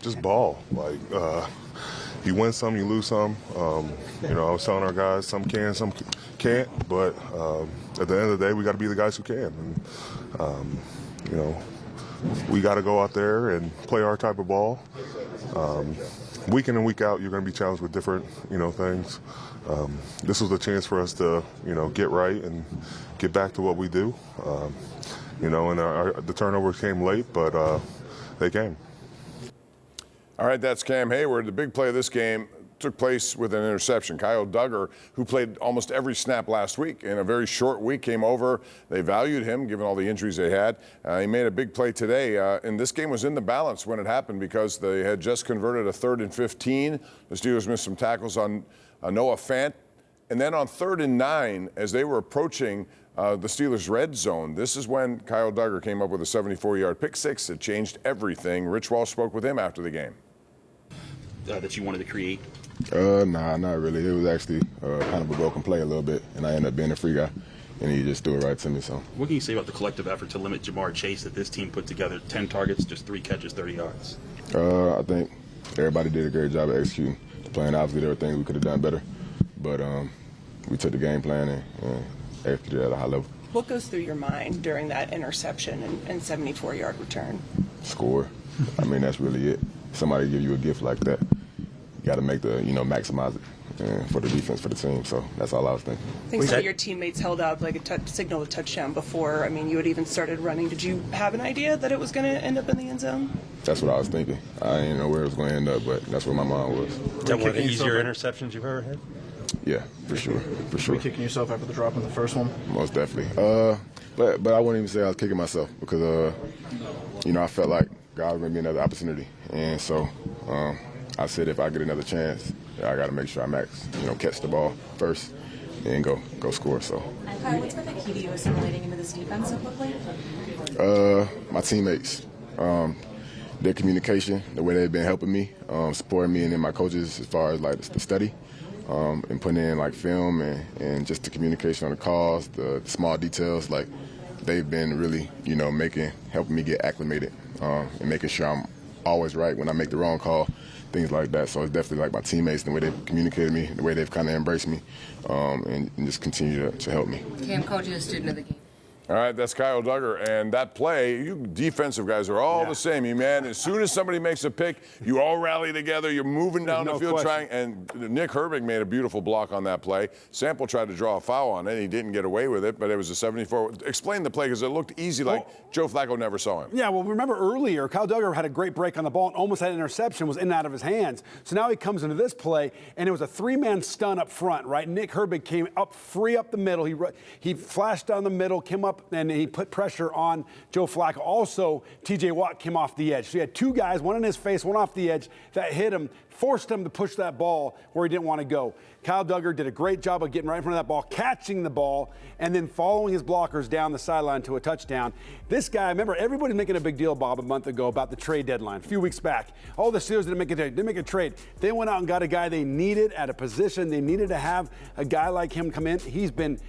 Just ball. You win some, you lose some. I was telling our guys, some can, some can't. But at the end of the day, we got to be the guys who can. And, we got to go out there and play our type of ball. Week in and week out, you're going to be challenged with different, things. This was a chance for us to, get right and get back to what we do. And the turnovers came late, but they came. All right, that's Cam Hayward. The big play of this game took place with an interception. Kyle Duggar, who played almost every snap last week, in a very short week, came over. They valued him, given all the injuries they had. He made a big play today, and this game was in the balance when it happened because they had just converted a 3rd and 15. The Steelers missed some tackles on Noah Fant. And then on 3rd and 9, as they were approaching the Steelers' red zone, this is when Kyle Duggar came up with a 74-yard pick six. It changed everything. Rich Walsh spoke with him after the game. That you wanted to create? Nah, not really. It was actually kind of a broken play a little bit, and I ended up being a free guy, and he just threw it right to me. So, what can you say about the collective effort to limit Jamar Chase that this team put together? 10 targets, just 3 catches, 30 yards. I think everybody did a great job of executing the plan. Obviously, there were things we could have done better, but we took the game plan and executed at a high level. What goes through your mind during that interception and 74-yard return? Score. That's really it. Somebody give you a gift like that, you got to make maximize it for the defense, for the team. So that's all I was thinking. I think some of your teammates held out signal a touchdown before. You had even started running. Did you have an idea that it was going to end up in the end zone? That's what I was thinking. I didn't know where it was going to end up, but that's where my mind was. Is that one of the easier interceptions you've ever had? Yeah, for sure. Were you kicking yourself after the drop in the first one? Most definitely. But I wouldn't even say I was kicking myself because, I felt like God was going to be another opportunity. And so I said if I get another chance, I got to make sure I catch the ball first and go score. So. What's been the key to you assimilating into this defense so quickly? My teammates, their communication, the way they've been helping me, supporting me, and then my coaches as far as the study and putting in film and just the communication on the calls, the small details. They've been really, helping me get acclimated and making sure I'm always right when I make the wrong call, things like that. So it's definitely my teammates, the way they've communicated me, the way they've kind of embraced me, and just continue to help me. Cam, coach is a student of the game. All right, that's Kyle Duggar. And that play, you defensive guys are all the same, you man. As soon as somebody makes a pick, you all rally together. You're moving down the field trying. And Nick Herbig made a beautiful block on that play. Sample tried to draw a foul on it. He didn't get away with it, but it was a 74. Explain the play because it looked easy, like Joe Flacco never saw him. Yeah, well, remember earlier, Kyle Duggar had a great break on the ball and almost had an interception, was in and out of his hands. So now he comes into this play, and it was a three-man stun up front, right? Nick Herbig came up free up the middle. He flashed down the middle, came up, and he put pressure on Joe Flacco. Also, T.J. Watt came off the edge. So he had two guys, one in his face, one off the edge, that hit him, forced him to push that ball where he didn't want to go. Kyle Duggar did a great job of getting right in front of that ball, catching the ball, and then following his blockers down the sideline to a touchdown. This guy, remember, everybody's making a big deal, Bob, a month ago about the trade deadline, a few weeks back. Oh, the Steelers didn't make a trade. They went out and got a guy they needed at a position. They needed to have a guy like him come in. He's been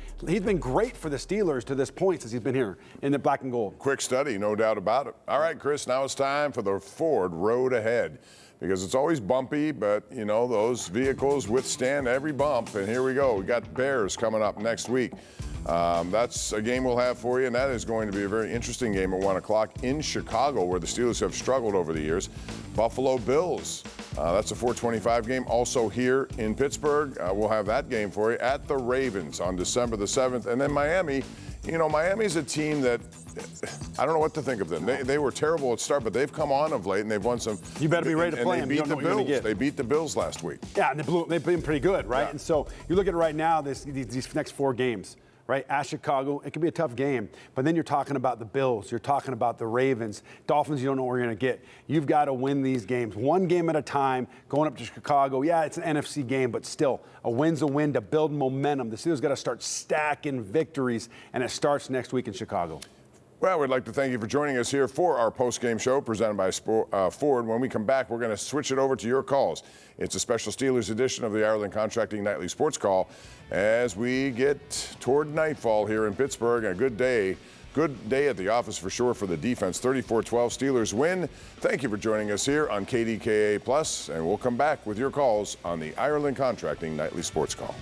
great for the Steelers to this point since he's been here in the black and gold. Quick study, no doubt about it. All right, Chris, now it's time for the Ford Road Ahead. Because it's always bumpy, but, you know, those vehicles withstand every bump. And here we go. We got Bears coming up next week. That's a game we'll have for you, and that is going to be a very interesting game at 1 o'clock in Chicago, where the Steelers have struggled over the years. Buffalo Bills. That's a 4:25 game. Also here in Pittsburgh, we'll have that game for you at the Ravens on December the 7th. And then Miami. You know, Miami's a team that I don't know what to think of them. They were terrible at start, but they've come on of late, and they've won some. You better be ready to play them. They beat the Bills. They beat the Bills last week. Yeah, and they've been pretty good, right? Yeah. And so you look at it right now, these next 4 games, right? At Chicago, it can be a tough game. But then you're talking about the Bills. You're talking about the Ravens. Dolphins, you don't know where you're going to get. You've got to win these games one game at a time, going up to Chicago. Yeah, it's an NFC game, but still, a win's a win to build momentum. The Steelers got to start stacking victories, and it starts next week in Chicago. Well, we'd like to thank you for joining us here for our post-game show presented by Ford. When we come back, we're going to switch it over to your calls. It's a special Steelers edition of the Ireland Contracting Nightly Sports Call as we get toward nightfall here in Pittsburgh. A good day at the office for sure for the defense. 34-12 Steelers win. Thank you for joining us here on KDKA+, and we'll come back with your calls on the Ireland Contracting Nightly Sports Call.